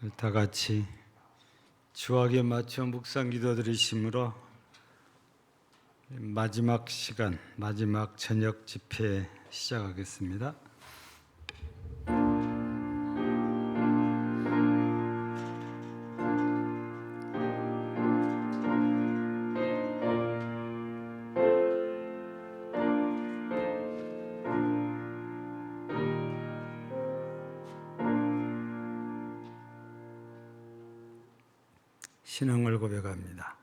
다 같이 주악에 맞춰 묵상 기도 드리심으로 마지막 시간, 마지막 저녁 집회 시작하겠습니다. 신앙을 고백합니다.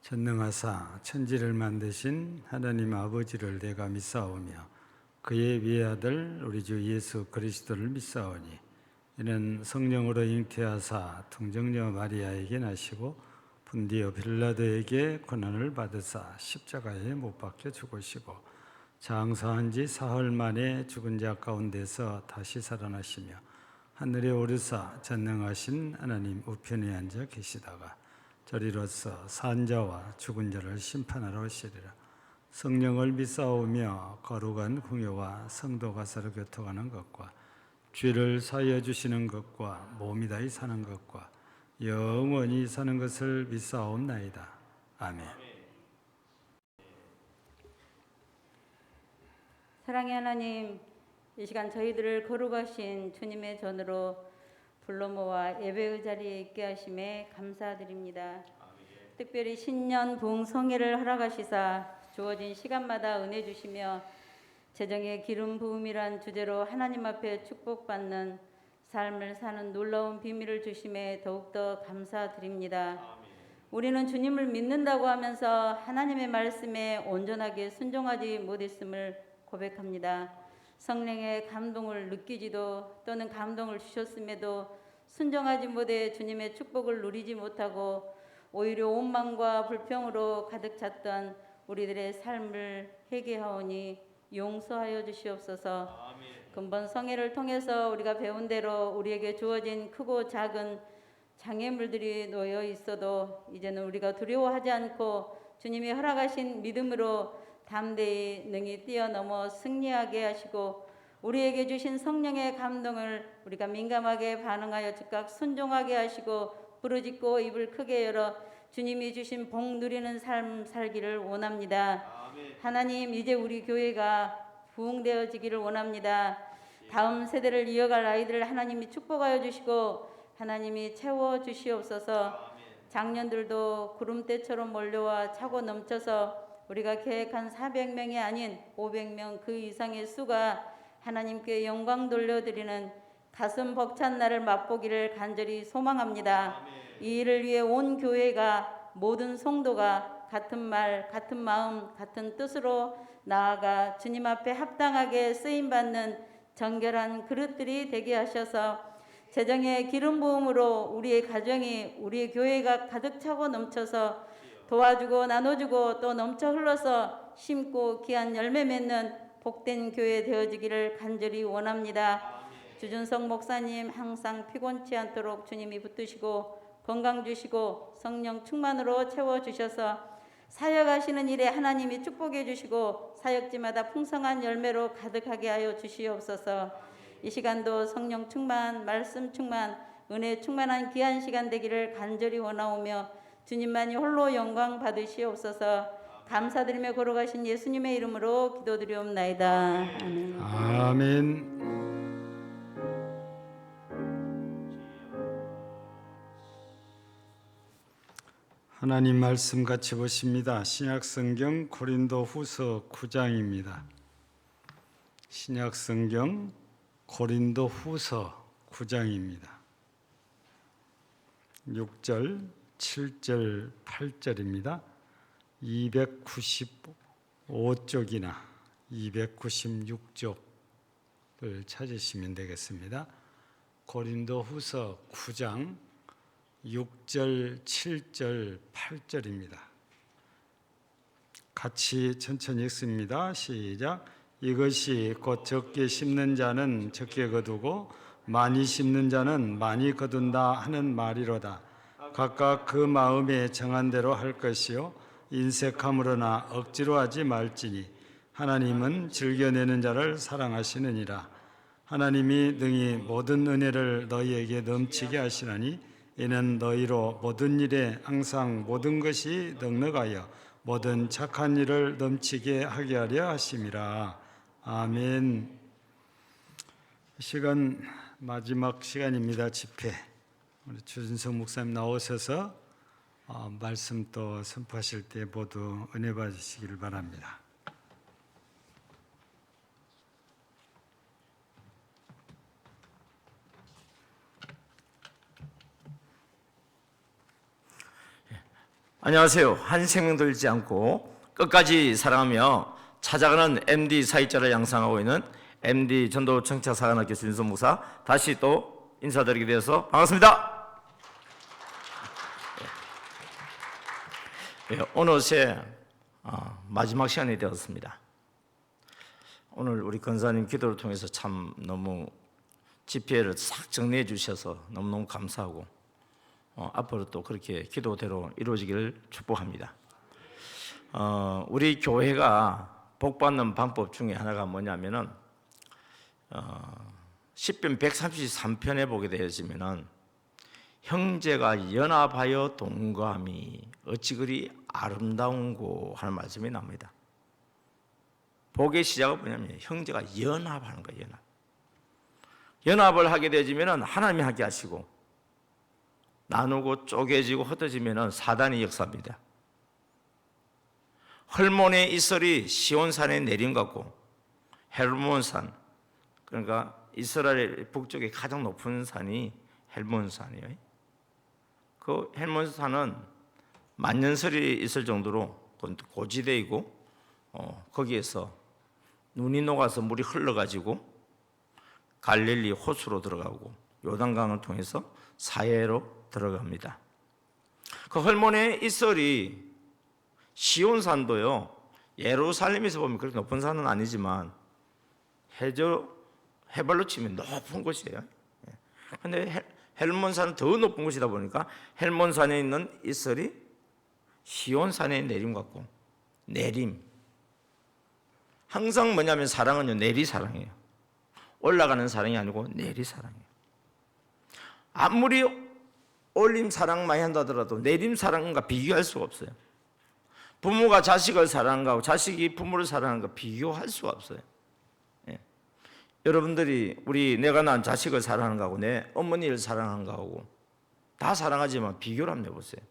전능하사 천지를 만드신 하나님 아버지를 내가 믿사오며 그의 위아들 우리 주 예수 그리스도를 믿사오니 이는 성령으로 잉태하사 통정녀 마리아에게 나시고 분디어 빌라도에게 고난을 받으사 십자가에 못 박혀 죽으시고 장사한 지 사흘 만에 죽은 자 가운데서 다시 살아나시며 하늘에 오르사 전능하신 하나님 우편에 앉아 계시다가 저리로서 산 자와 죽은 자를 심판하러 오시리라. 성령을 믿사오며 거룩한 공예와 성도가 서로 교통하는 것과 죄를 사하여 주시는 것과 몸이 다히 사는 것과 영원히 사는 것을 믿사옵나이다. 아멘. 사랑의 하나님, 이 시간 저희들을 거룩하신 주님의 전으로 불러 모아 예배의 자리에 있게 하심에 감사드립니다. 특별히 신년 부흥성회를 허락하시사 주어진 시간마다 은혜 주시며 재정의 기름 부음이란 주제로 하나님 앞에 축복받는 삶을 사는 놀라운 비밀을 주심에 더욱더 감사드립니다. 우리는 주님을 믿는다고 하면서 하나님의 말씀에 온전하게 순종하지 못했음을 고백합니다. 성령의 감동을 느끼지도 또는 감동을 주셨음에도 순종하지 못해 주님의 축복을 누리지 못하고 오히려 원망과 불평으로 가득 찼던 우리들의 삶을 회개하오니 용서하여 주시옵소서. 근본 성회를 통해서 우리가 배운 대로 우리에게 주어진 크고 작은 장애물들이 놓여 있어도 이제는 우리가 두려워하지 않고 주님이 허락하신 믿음으로 담대히 능히 뛰어넘어 승리하게 하시고 우리에게 주신 성령의 감동을 우리가 민감하게 반응하여 즉각 순종하게 하시고 부르짖고 입을 크게 열어 주님이 주신 복 누리는 삶 살기를 원합니다. 아멘. 하나님, 이제 우리 교회가 부흥되어지기를 원합니다. 다음 세대를 이어갈 아이들을 하나님이 축복하여 주시고 하나님이 채워 주시옵소서. 작년들도 구름대처럼 몰려와 차고 넘쳐서 우리가 계획한 400명이 아닌 500명 그 이상의 수가 하나님께 영광 돌려드리는 가슴 벅찬 날을 맛보기를 간절히 소망합니다. 이 일을 위해 온 교회가 모든 성도가 같은 말, 같은 마음, 같은 뜻으로 나아가 주님 앞에 합당하게 쓰임받는 정결한 그릇들이 되게 하셔서 재정의 기름 부음으로 우리의 가정이 우리의 교회가 가득 차고 넘쳐서 도와주고 나눠주고 또 넘쳐 흘러서 심고 귀한 열매 맺는 복된 교회 되어지기를 간절히 원합니다. 주준석 목사님 항상 피곤치 않도록 주님이 붙드시고 건강 주시고 성령 충만으로 채워주셔서 사역하시는 일에 하나님이 축복해 주시고 사역지마다 풍성한 열매로 가득하게 하여 주시옵소서. 이 시간도 성령 충만, 말씀 충만, 은혜 충만한 귀한 시간 되기를 간절히 원하오며 주님만이 홀로 영광 받으시옵소서. 감사드리며 걸어가신 예수님의 이름으로 기도드리옵나이다. 아멘. 아멘. 하나님 말씀 같이 보십니다. 신약성경 고린도후서 9장입니다. 신약성경 고린도후서 9장입니다. 6절, 7절, 8절입니다. 295쪽이나 296쪽을 찾으시면 되겠습니다. 고린도후서 9장 6절, 7절, 8절입니다. 같이 천천히 읽습니다. 시작. 이것이 곧 적게 심는 자는 적게 거두고 많이 심는 자는 많이 거둔다 하는 말이로다. 각각 그 마음에 정한 대로 할 것이요 인색함으로나 억지로 하지 말지니 하나님은 즐겨내는 자를 사랑하시느니라. 하나님이 능히 모든 은혜를 너희에게 넘치게 하시나니 이는 너희로 모든 일에 항상 모든 것이 넉넉하여 모든 착한 일을 넘치게 하게 하려 하심이라. 아멘. 시간 마지막 시간입니다. 집회. 우리 주진석 목사님 나오셔서 말씀 또 선포하실 때 모두 은혜 받으시기를 바랍니다. 안녕하세요. 한 생명 들지 않고 끝까지 사랑하며 찾아가는 MD 사역자를 양성하고 있는 MD 전도 청취자 사관학교 주진석 목사, 다시 또 인사드리게 되어서 반갑습니다. 어느새 마지막 시간이 되었습니다. 오늘 우리 권사님 기도를 통해서 참 너무 집회를 싹 정리해 주셔서 너무너무 감사하고 앞으로 또 그렇게 기도대로 이루어지기를 축복합니다. 우리 교회가 복받는 방법 중에 하나가 뭐냐면은 시편 133편에 보게 되어지면은 형제가 연합하여 동거함이 어찌 그리 아름다운고 하는 말씀이 나옵니다. 복의 시작은 뭐냐면 형제가 연합하는 거예요. 연합을 하게 되어지면은 하나님이 함께 하시고, 나누고 쪼개지고 흩어지면 사단이 역사합니다. 헐몬의 이슬이 시온산에 내린 것 같고, 헬몬산, 그러니까 이스라엘 북쪽에 가장 높은 산이 헬몬산이에요. 그 헬몬산은 만년설이 있을 정도로 고지대이고, 거기에서 눈이 녹아서 물이 흘러가지고 갈릴리 호수로 들어가고 요단강을 통해서 사해로 들어갑니다. 그 헐몬의 이슬이 시온산도요, 예루살렘에서 보면 그렇게 높은 산은 아니지만 해발로 치면 높은 곳이에요. 그런데 헬몬산은 더 높은 곳이다 보니까 헬몬산에 있는 이슬이 시온산에 내림 같고, 내림. 항상 뭐냐면 사랑은요, 내리사랑이에요. 올라가는 사랑이 아니고 내리사랑이에요. 아무리 올림 사랑 많이 한다더라도 내림 사랑과 비교할 수가 없어요. 부모가 자식을 사랑하는 거하고 자식이 부모를 사랑하는 거 비교할 수가 없어요. 여러분들이 내가 낳은 자식을 사랑하는 거하고 내 어머니를 사랑하는 거하고 다 사랑하지만 비교를 한번 해보세요.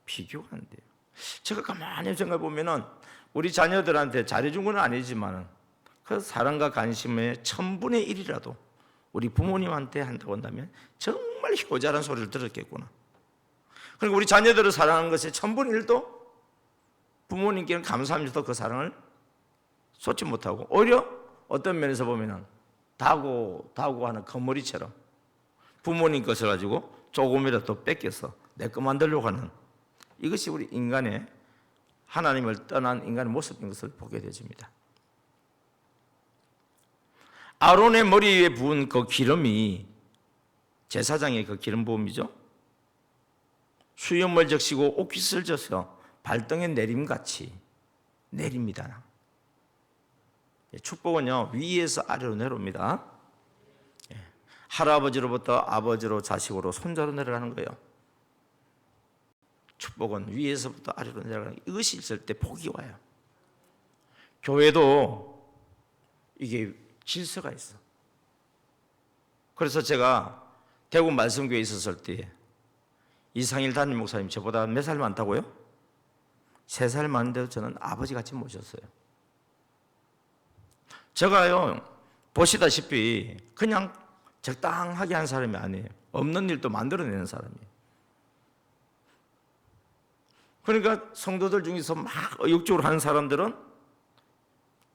비교가 안 돼요. 제가 가만히 생각해 보면은 우리 자녀들한테 잘해준 건 아니지만 그 사랑과 관심의 1,000분의 1이라도 우리 부모님한테 한다고 한다면 정말 효자란 소리를 들었겠구나. 그리고 우리 자녀들을 사랑하는 것의 1,000분의 1도 부모님께는 감사하면서도 그 사랑을 쏟지 못하고, 오히려 어떤 면에서 보면 다고 하는 거머리처럼 부모님 것을 가지고 조금이라도 뺏겨서 내 거 만들려고 하는, 이것이 우리 인간의, 하나님을 떠난 인간의 모습인 것을 보게 되집니다. 아론의 머리 위에 부은 그 기름이 제사장의 그 기름 부음이죠. 수염을 적시고 옷깃을 져서 발등에 내림같이 내립니다. 축복은요, 위에서 아래로 내려옵니다. 할아버지로부터 아버지로 자식으로 손자로 내려가는 거예요. 축복은 위에서부터 아래로 내려가는 거예요. 이것이 있을 때 복이 와요. 교회도 이게 질서가 있어. 그래서 제가 대구 말씀교회에 있었을 때 이상일 담임 목사님, 저보다 몇 살 많다고요? 3살 많은데도 저는 아버지같이 모셨어요. 제가요, 보시다시피 그냥 적당하게 한 사람이 아니에요. 없는 일도 만들어내는 사람이에요. 그러니까 성도들 중에서 막 의욕적으로 하는 사람들은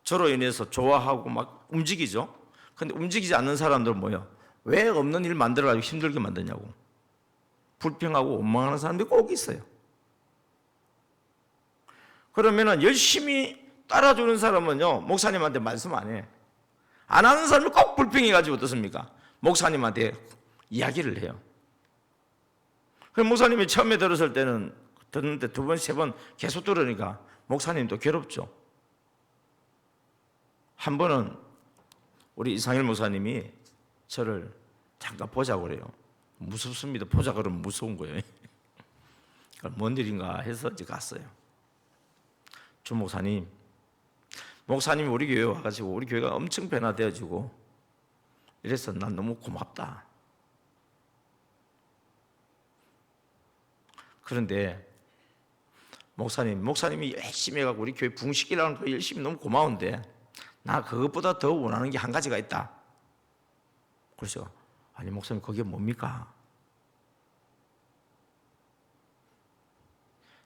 저로 인해서 좋아하고 막 움직이죠. 근데 움직이지 않는 사람들은 뭐예요? 왜 없는 일 만들어가지고 힘들게 만드냐고. 불평하고 원망하는 사람들이 꼭 있어요. 그러면은 열심히 따라주는 사람은요, 목사님한테 말씀 안 해. 안 하는 사람이 꼭 불평해가지고 어떻습니까? 목사님한테 이야기를 해요. 그럼 목사님이 처음에 듣는데 2번, 3번 계속 들으니까 목사님도 괴롭죠. 한 번은 우리 이상일 목사님이 저를 잠깐 보자고 그래요. 무섭습니다. 보자 그러면 무서운 거예요. 뭔 일인가 해서 이제 갔어요. 주 목사님이 우리 교회 와가지고 우리 교회가 엄청 변화되어지고 이래서 난 너무 고맙다. 그런데 목사님이 열심히 해가지고 우리 교회 붕식이라는 거 열심히 너무 고마운데 나 그것보다 더 원하는 게 한 가지가 있다. 그래서 아니 목사님 그게 뭡니까?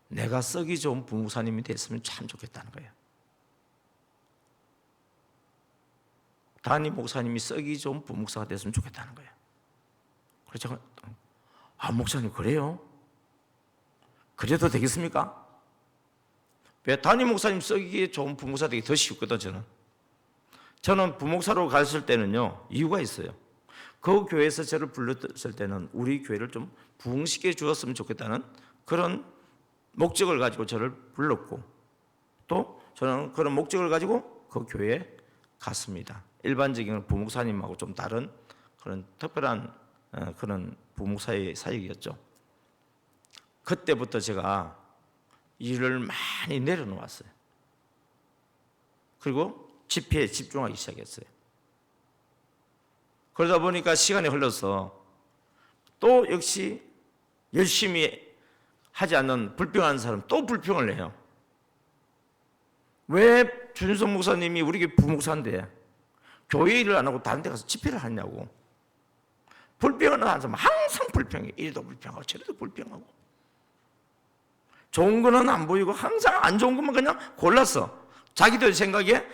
내가 썩이 좋은 부목사님이 됐으면 참 좋겠다는 거예요. 담임 목사님이 썩이 좋은 부목사가 됐으면 좋겠다는 거예요. 그래서 제가 목사님 그래요? 그래도 되겠습니까? 왜 담임 목사님 썩이 좋은 부목사 되기 더 쉽거든. 저는 부목사로 갔을 때는요 이유가 있어요. 그 교회에서 저를 불렀을 때는 우리 교회를 좀 부흥시켜 주었으면 좋겠다는 그런 목적을 가지고 저를 불렀고 또 저는 그런 목적을 가지고 그 교회에 갔습니다. 일반적인 부목사님하고 좀 다른 그런 특별한 그런 부목사의 사역이었죠. 그때부터 제가 일을 많이 내려놓았어요. 그리고 집회에 집중하기 시작했어요. 그러다 보니까 시간이 흘러서 또 역시 열심히 하지 않는 불평하는 사람 또 불평을 해요. 왜 준성 목사님이 우리 교회 부목사인데 교회 일을 안 하고 다른 데 가서 집회를 하냐고. 불평을 하는 사람 항상 불평해. 이리도 불평하고 저리도 불평하고. 좋은 거는 안 보이고 항상 안 좋은 것만 그냥 골랐어. 자기들 생각에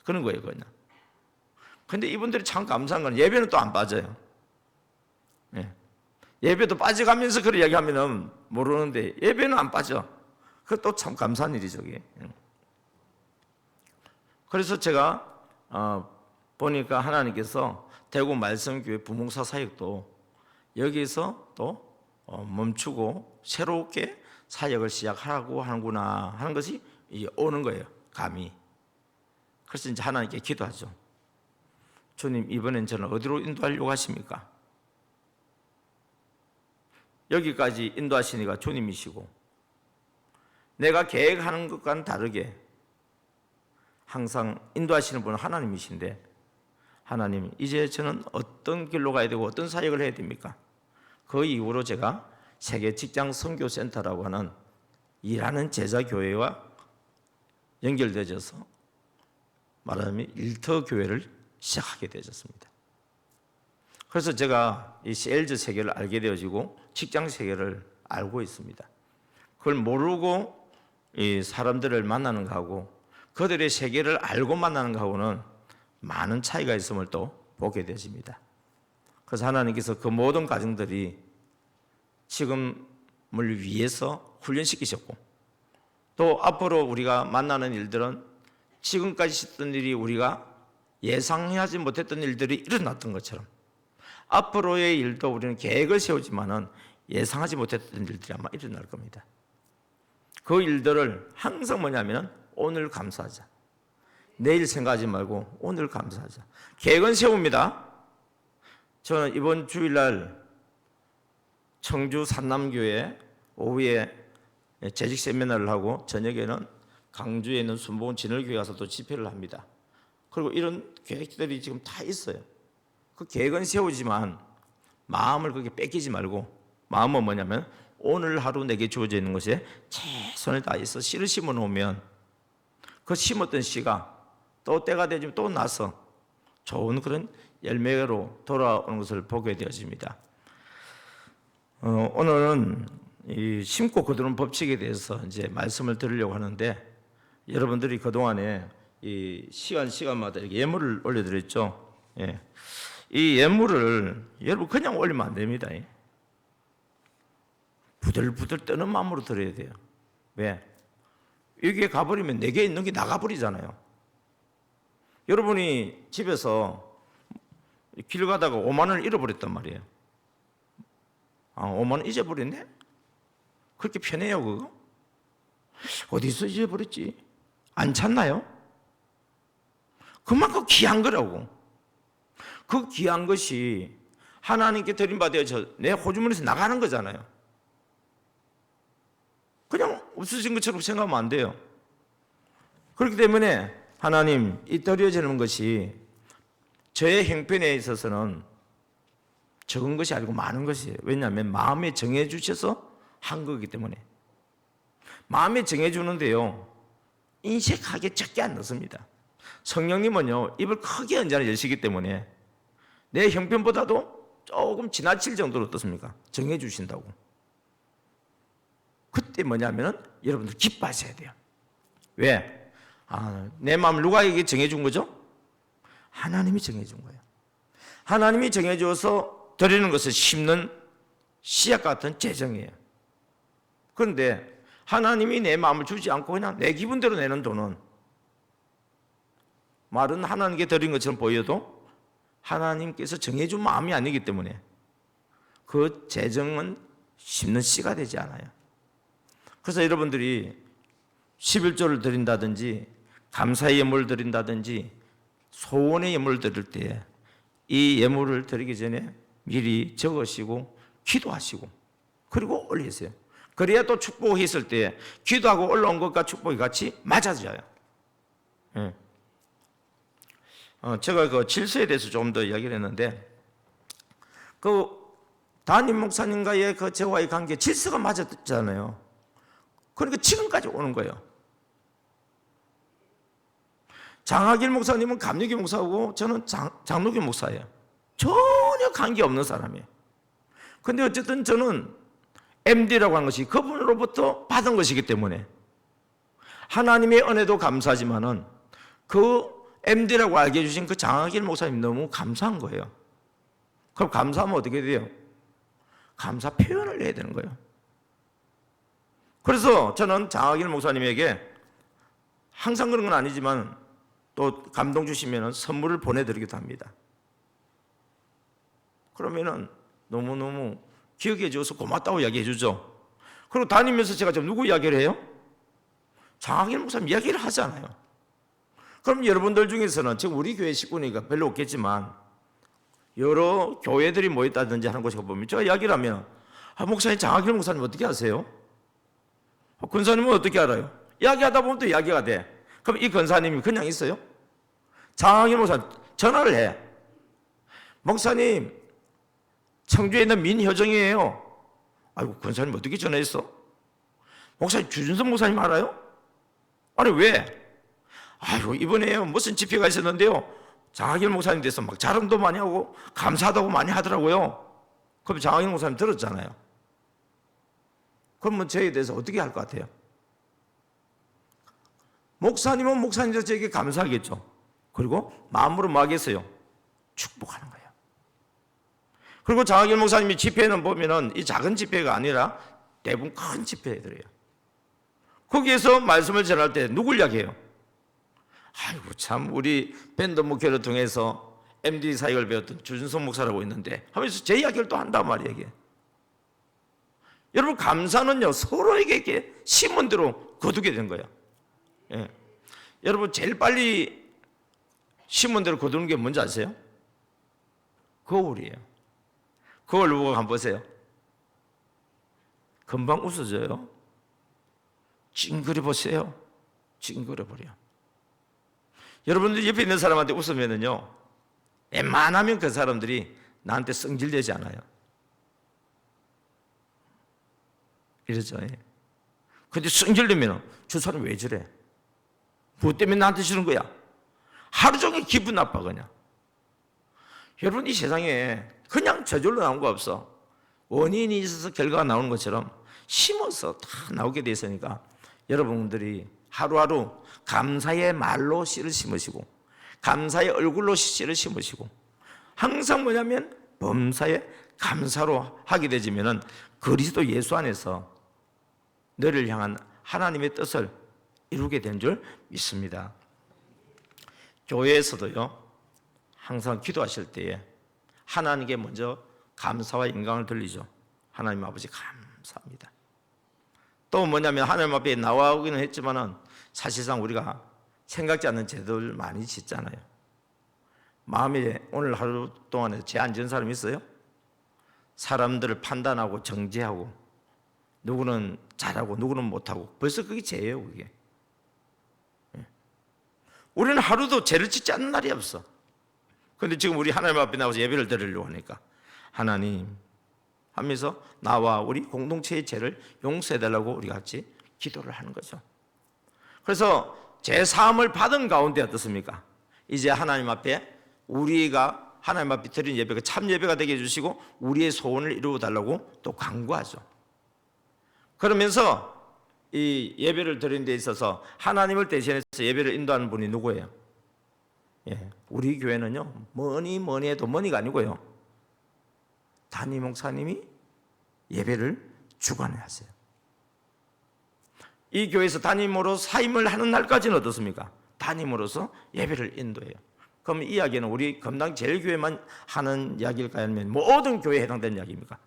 그런 거예요 그냥. 근데 이분들이 참 감사한 건 예배는 또 안 빠져요. 예배도 빠져가면서 그런 이야기하면 모르는데 예배는 안 빠져. 그것도 참 감사한 일이죠. 그래서 제가 보니까 하나님께서 대구 말씀교회 부목사 사역도 여기서 또 멈추고 새롭게 사역을 시작하라고 하는구나 하는 것이 오는 거예요. 감이. 그래서 이제 하나님께 기도하죠. 주님 이번엔 저는 어디로 인도하려고 하십니까? 여기까지 인도하시니까 주님이시고 내가 계획하는 것과는 다르게 항상 인도하시는 분은 하나님이신데 하나님 이제 저는 어떤 길로 가야 되고 어떤 사역을 해야 됩니까? 그 이후로 제가 세계 직장 선교센터라고 하는 일하는 제자교회와 연결되어서 말하자면 일터교회를 시작하게 되었습니다. 그래서 제가 이 세일즈 세계를 알게 되어지고 직장 세계를 알고 있습니다. 그걸 모르고 이 사람들을 만나는 거하고 그들의 세계를 알고 만나는 거하고는 많은 차이가 있음을 또 보게 되십니다. 그래서 하나님께서 그 모든 가정들이 지금을 위해서 훈련시키셨고 또 앞으로 우리가 만나는 일들은 지금까지 있었던 일이 우리가 예상하지 못했던 일들이 일어났던 것처럼 앞으로의 일도 우리는 계획을 세우지만은 예상하지 못했던 일들이 아마 일어날 겁니다. 그 일들을 항상 뭐냐면 오늘 감사하자. 내일 생각하지 말고 오늘 감사하자. 계획은 세웁니다. 저는 이번 주일날 청주 산남교회 오후에 재직 세미나를 하고 저녁에는 강주에 있는 순복음 진월교회 가서 또 집회를 합니다. 그리고 이런 계획들이 지금 다 있어요. 그 계획은 세우지만 마음을 그렇게 뺏기지 말고 마음은 뭐냐면 오늘 하루 내게 주어져 있는 것에 최선을 다해서 씨를 심어 놓으면 그 심었던 씨가 또 때가 되면 또 나서 좋은 그런 열매로 돌아오는 것을 보게 되어집니다. 오늘은 이 심고 거두는 법칙에 대해서 이제 말씀을 드리려고 하는데 여러분들이 그동안에 이 시간마다 이렇게 예물을 올려드렸죠. 예. 이 예물을 여러분 그냥 올리면 안 됩니다. 부들부들 떠는 마음으로 드려야 돼요. 왜? 여기에 가버리면 내게 있는 게 나가버리잖아요. 여러분이 집에서 길 가다가 5만 원을 잃어버렸단 말이에요. 5만 원 잊어버렸네? 그렇게 편해요 그거? 어디서 잊어버렸지? 안 찾나요? 그만큼 귀한 거라고. 그 귀한 것이 하나님께 드린 바 되어져 내 호주머니에서 나가는 거잖아요. 그냥 없어진 것처럼 생각하면 안 돼요. 그렇기 때문에 하나님, 이 드려지는 것이 저의 형편에 있어서는 적은 것이 아니고 많은 것이에요. 왜냐하면 마음에 정해 주셔서 한 거기 때문에. 마음에 정해 주는데요, 인색하게 적게 안 넣습니다. 성령님은요, 입을 크게 언제나 여시기 때문에 내 형편보다도 조금 지나칠 정도로 어떻습니까? 정해 주신다고. 그때 뭐냐면은 여러분들 기뻐하셔야 돼요. 왜? 내 마음을 누가에게 정해준 거죠? 하나님이 정해준 거예요. 하나님이 정해줘서 드리는 것을 심는 씨앗 같은 재정이에요. 그런데 하나님이 내 마음을 주지 않고 그냥 내 기분대로 내는 돈은 말은 하나님께 드린 것처럼 보여도 하나님께서 정해준 마음이 아니기 때문에 그 재정은 심는 씨가 되지 않아요. 그래서 여러분들이 11조를 드린다든지 감사의 예물을 드린다든지 소원의 예물을 드릴 때 이 예물을 드리기 전에 미리 적으시고 기도하시고 그리고 올리세요. 그래야 또 축복했을 때 기도하고 올라온 것과 축복이 같이 맞아져요. 예. 제가 그 질서에 대해서 조금 더 이야기를 했는데 그 담임 목사님과의 그 저와의 관계 질서가 맞았잖아요. 그러니까 지금까지 오는 거예요. 장학일 목사님은 감리교 목사고 저는 장로교 목사예요. 전혀 관계없는 사람이에요. 근데 어쨌든 저는 MD라고 하는 것이 그분으로부터 받은 것이기 때문에 하나님의 은혜도 감사하지만은 그 MD라고 알게 해주신 그 장학일 목사님 너무 감사한 거예요. 그럼 감사하면 어떻게 돼요? 감사 표현을 해야 되는 거예요. 그래서 저는 장학일 목사님에게 항상 그런 건 아니지만 또 감동 주시면 선물을 보내드리기도 합니다. 그러면은 너무너무 기억해 줘서 고맙다고 이야기해 주죠. 그리고 다니면서 제가 지금 누구 이야기를 해요? 장학일 목사님 이야기를 하잖아요. 그럼 여러분들 중에서는 지금 우리 교회 식구니까 별로 없겠지만 여러 교회들이 모였다든지 하는 곳에 보면 제가 이야기를 하면 목사님 장학일 목사님 어떻게 아세요? 권사님은 어떻게 알아요? 이야기하다 보면 또 이야기가 돼. 그럼 이 권사님이 그냥 있어요? 장학일 목사님 전화를 해. 목사님 청주에 있는 민효정이에요. 아이고 권사님 어떻게 전화했어? 목사님 주준성 목사님 알아요? 아니 왜? 아이고 이번에요 무슨 집회가 있었는데요 장학일 목사님 돼서 막 자랑도 많이 하고 감사하다고 많이 하더라고요. 그럼 장학일 목사님 들었잖아요. 그러면 저에 대해서 어떻게 할 것 같아요? 목사님은 목사님께서 저에게 감사하겠죠. 그리고 마음으로 뭐 하겠어요? 축복하는 거예요. 그리고 장학일 목사님이 집회는 보면은 이 작은 집회가 아니라 대부분 큰 집회들이에요. 거기에서 말씀을 전할 때 누굴 이야기해요? 아이고 참 우리 밴드 목회를 통해서 MD 사역을 배웠던 주준성 목사라고 있는데 하면서 제 이야기를 또 한단 말이에요. 이게. 여러분 감사는요 서로에게 이렇게 심은 대로 거두게 된 거예요. 예. 여러분 제일 빨리 심은 대로 거두는 게 뭔지 아세요? 거울이에요. 거울 보고 한번 보세요. 금방 웃어져요. 찡그려 보세요. 찡그려 버려. 여러분들 옆에 있는 사람한테 웃으면은요 웬만하면 그 사람들이 나한테 성질내지 않아요. 이러죠. 근데 성질내면 저 사람 왜 저래? 뭐 때문에 나한테 주는 거야? 하루 종일 기분 나빠 그냥. 여러분 이 세상에 그냥 저절로 나온 거 없어. 원인이 있어서 결과가 나오는 것처럼 심어서 다 나오게 돼 있으니까 여러분들이 하루하루 감사의 말로 씨를 심으시고 감사의 얼굴로 씨를 심으시고 항상 뭐냐면 범사에 감사로 하게 되지면은 그리스도 예수 안에서 너를 향한 하나님의 뜻을 이루게 된 줄 믿습니다. 교회에서도요 항상 기도하실 때에 하나님께 먼저 감사와 영광을 돌리죠. 하나님 아버지 감사합니다. 또 뭐냐면 하나님 앞에 나와오기는 했지만은 사실상 우리가 생각지 않는 죄들 많이 짓잖아요. 마음에 오늘 하루 동안에 죄 안 지은 사람 있어요? 사람들을 판단하고 정죄하고 누구는 잘하고 누구는 못하고 벌써 그게 죄예요. 그게. 우리는 하루도 죄를 짓지 않는 날이 없어. 그런데 지금 우리 하나님 앞에 나와서 예배를 드리려고 하니까 하나님 하면서 나와 우리 공동체의 죄를 용서해달라고 우리 같이 기도를 하는 거죠. 그래서 죄사함을 받은 가운데 어떻습니까? 이제 하나님 앞에 우리가 하나님 앞에 드린 예배가 참 예배가 되게 해주시고 우리의 소원을 이루어달라고 또 간구하죠. 그러면서 이 예배를 드리는 데 있어서 하나님을 대신해서 예배를 인도하는 분이 누구예요? 우리 교회는요 뭐니 해도 뭐니가 아니고요 담임 목사님이 예배를 주관하세요. 이 교회에서 담임으로 사임을 하는 날까지는 어떻습니까? 담임으로서 예배를 인도해요. 그럼 이 이야기는 우리 금당 제일교회만 하는 이야기일까요? 아니면 모든 교회에 해당되는 이야기입니까?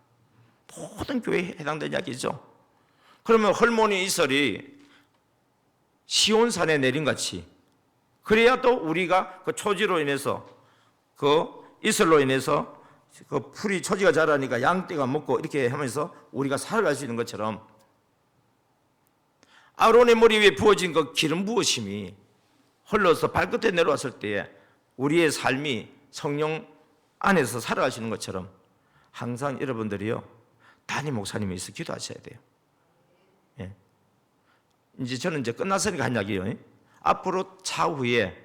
모든 교회에 해당되는 이야기죠. 그러면 헐모니 이설이 시온산에 내린같이 그래야 또 우리가 그 초지로 인해서 그 이슬로 인해서 그 풀이 초지가 자라니까 양떼가 먹고 이렇게 하면서 우리가 살아갈 수 있는 것처럼 아론의 머리 위에 부어진 그 기름 부으심이 흘러서 발끝에 내려왔을 때에 우리의 삶이 성령 안에서 살아가시는 것처럼 항상 여러분들이요 담임 목사님이 있어 기도하셔야 돼요. 이제 저는 끝났으니까 한 이야기예요. 앞으로 차후에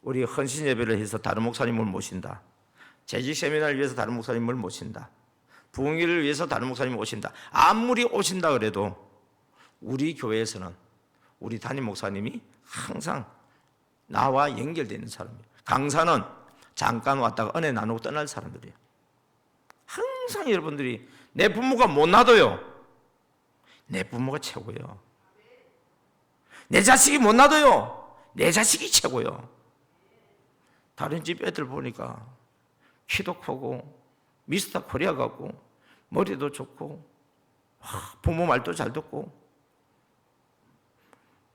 우리 헌신 예배를 해서 다른 목사님을 모신다. 재직 세미나를 위해서 다른 목사님을 모신다. 부흥회를 위해서 다른 목사님을 오신다. 아무리 오신다 그래도 우리 교회에서는 우리 담임 목사님이 항상 나와 연결되는 사람이에요. 강사는 잠깐 왔다가 은혜 나누고 떠날 사람들이에요. 항상 여러분들이 내 부모가 못 놔둬요. 내 부모가 최고예요. 내 자식이 못 놔둬요. 내 자식이 최고예요. 다른 집 애들 보니까 키도 크고 미스터 코리아 같고 머리도 좋고 부모 말도 잘 듣고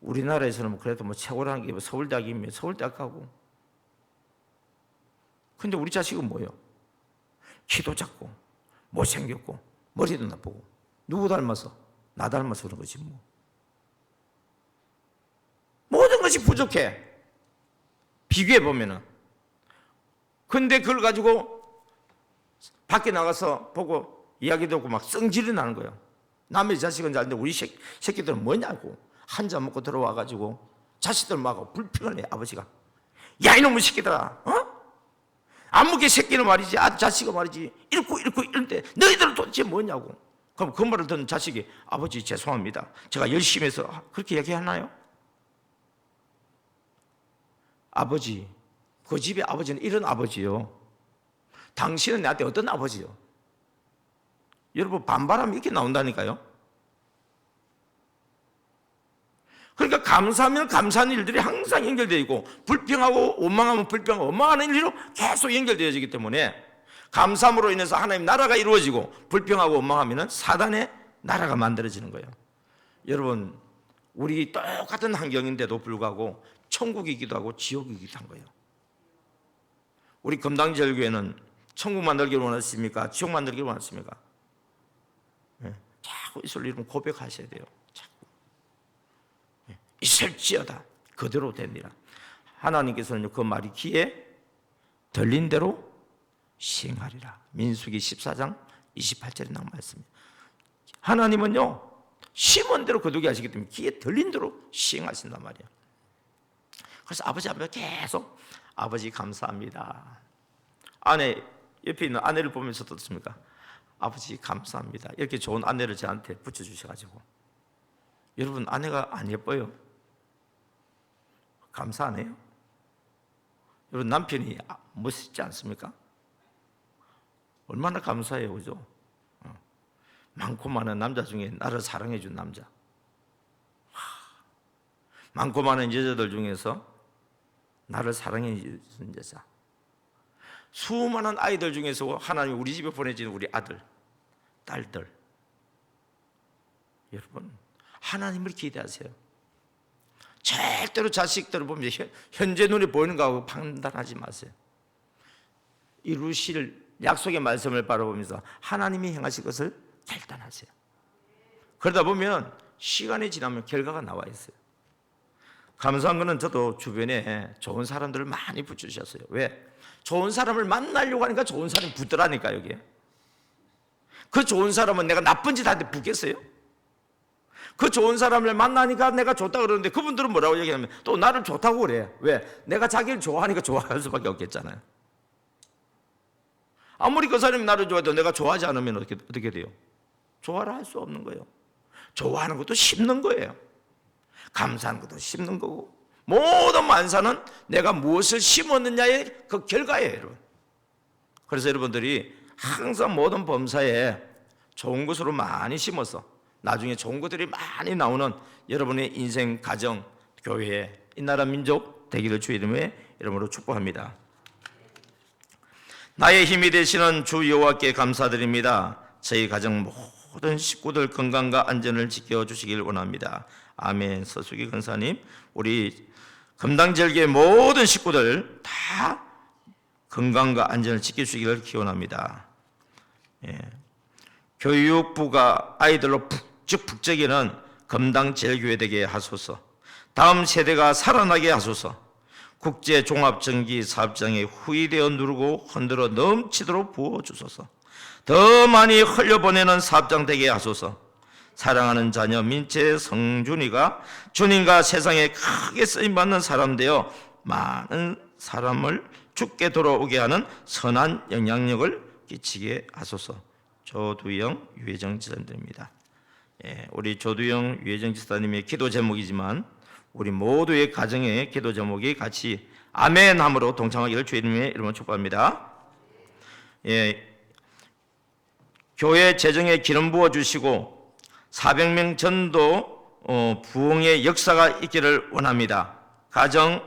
우리나라에서는 그래도 최고라는 게 서울대학이면 서울대학 가고 근데 우리 자식은 뭐예요? 키도 작고 못생겼고 머리도 나쁘고 누구 닮아서? 나 닮아서 그런 거지 뭐. 모든 것이 부족해. 비교해 보면은. 근데 그걸 가지고 밖에 나가서 보고 이야기 듣고 막 성질이 나는 거예요. 남의 자식은 잘는데 우리 새끼들은 뭐냐고. 한 잔 먹고 들어와 가지고 자식들 막 불평을 해. 아버지가 야 이놈의 새끼들아 안 먹게 새끼는 말이지 자식은 말이지 읽고 이런데 너희들은 도대체 뭐냐고. 그럼 그 말을 듣는 자식이 아버지 죄송합니다. 제가 열심히 해서 그렇게 얘기하나요? 아버지 그 집의 아버지는 이런 아버지요. 당신은 나한테 어떤 아버지요? 여러분 반발하면 이렇게 나온다니까요. 그러니까 감사하면 감사하는 일들이 항상 연결되어 있고 불평하고 원망하면 불평하고 원망하는 일로 계속 연결되어지기 때문에 감사함으로 인해서 하나님 나라가 이루어지고 불평하고 원망하면 사단의 나라가 만들어지는 거예요. 여러분 우리 똑같은 환경인데도 불구하고 천국이기도 하고 지옥이기도 한 거예요. 우리 금당절교회는 천국 만들기를 원하십니까? 지옥 만들기를 원하십니까? 자꾸 있을 일은 고백하셔야 돼요. 있을지어다 그대로 됩니다. 하나님께서는 그 말이 귀에 들린 대로 시행하리라. 민수기 14장 28절에 나온 말씀입니다. 하나님은요 심은 대로 거두게 하시기 때문에 귀에 들린 대로 시행하신단 말이에요. 그래서 아버지 앞에 계속 아버지 감사합니다. 아내 옆에 있는 아내를 보면서 어떻습니까? 아버지 감사합니다. 이렇게 좋은 아내를 저한테 붙여주셔가지고 여러분 아내가 안 예뻐요? 감사 안 해요? 여러분 남편이 멋있지 않습니까? 얼마나 감사해요, 그죠? 많고 많은 남자 중에 나를 사랑해 준 남자, 많고 많은 여자들 중에서 나를 사랑해 준 여자, 수많은 아이들 중에서 하나님 우리 집에 보내진 우리 아들, 딸들. 여러분 하나님을 기대하세요. 절대로 자식들을 보면 현재 눈에 보이는 거하고 판단하지 마세요. 이루실 약속의 말씀을 바라보면서 하나님이 행하실 것을 결단하세요. 그러다 보면 시간이 지나면 결과가 나와 있어요. 감사한 거는 저도 주변에 좋은 사람들을 많이 붙여주셨어요. 왜? 좋은 사람을 만나려고 하니까 좋은 사람이 붙더라니까. 여기에 그 좋은 사람은 내가 나쁜 짓 하는데 붙겠어요? 그 좋은 사람을 만나니까 내가 좋다 그러는데 그분들은 뭐라고 얘기하면 또 나를 좋다고 그래. 왜? 내가 자기를 좋아하니까 좋아할 수밖에 없겠잖아요. 아무리 그 사람이 나를 좋아해도 내가 좋아하지 않으면 어떻게 돼요? 좋아를 할 수 없는 거예요. 좋아하는 것도 심는 거예요. 감사하는 것도 심는 거고, 모든 만사는 내가 무엇을 심었느냐의 그 결과예요, 여러분. 그래서 여러분들이 항상 모든 범사에 좋은 것으로 많이 심어서 나중에 좋은 것들이 많이 나오는 여러분의 인생, 가정, 교회, 이 나라 민족 되기를 주의 이름으로 축복합니다. 나의 힘이 되시는 주 여호와께 감사드립니다. 저희 가정 모든 식구들 건강과 안전을 지켜주시길 원합니다. 아멘. 서수기 권사님, 우리 금당절기의 모든 식구들 다 건강과 안전을 지켜주시기를 기원합니다. 예. 교육부가 아이들로 북적북적이는 금당제일교회 되게 하소서. 다음 세대가 살아나게 하소서. 국제종합전기사업장에 후이되어 누르고 흔들어 넘치도록 부어주소서. 더 많이 흘려보내는 사업장 되게 하소서. 사랑하는 자녀 민채 성준이가 주님과 세상에 크게 쓰임받는 사람 되어 많은 사람을 죽게 돌아오게 하는 선한 영향력을 끼치게 하소서. 조두영 유혜정 지사님입니다. 우리 조두영 유혜정 지사님의 기도 제목이지만 우리 모두의 가정의 기도 제목이 같이 아멘함으로 동참하기를 주님의 이름으로 축복합니다. 교회 재정에 기름 부어 주시고 400명 전도 부흥의 역사가 있기를 원합니다. 가정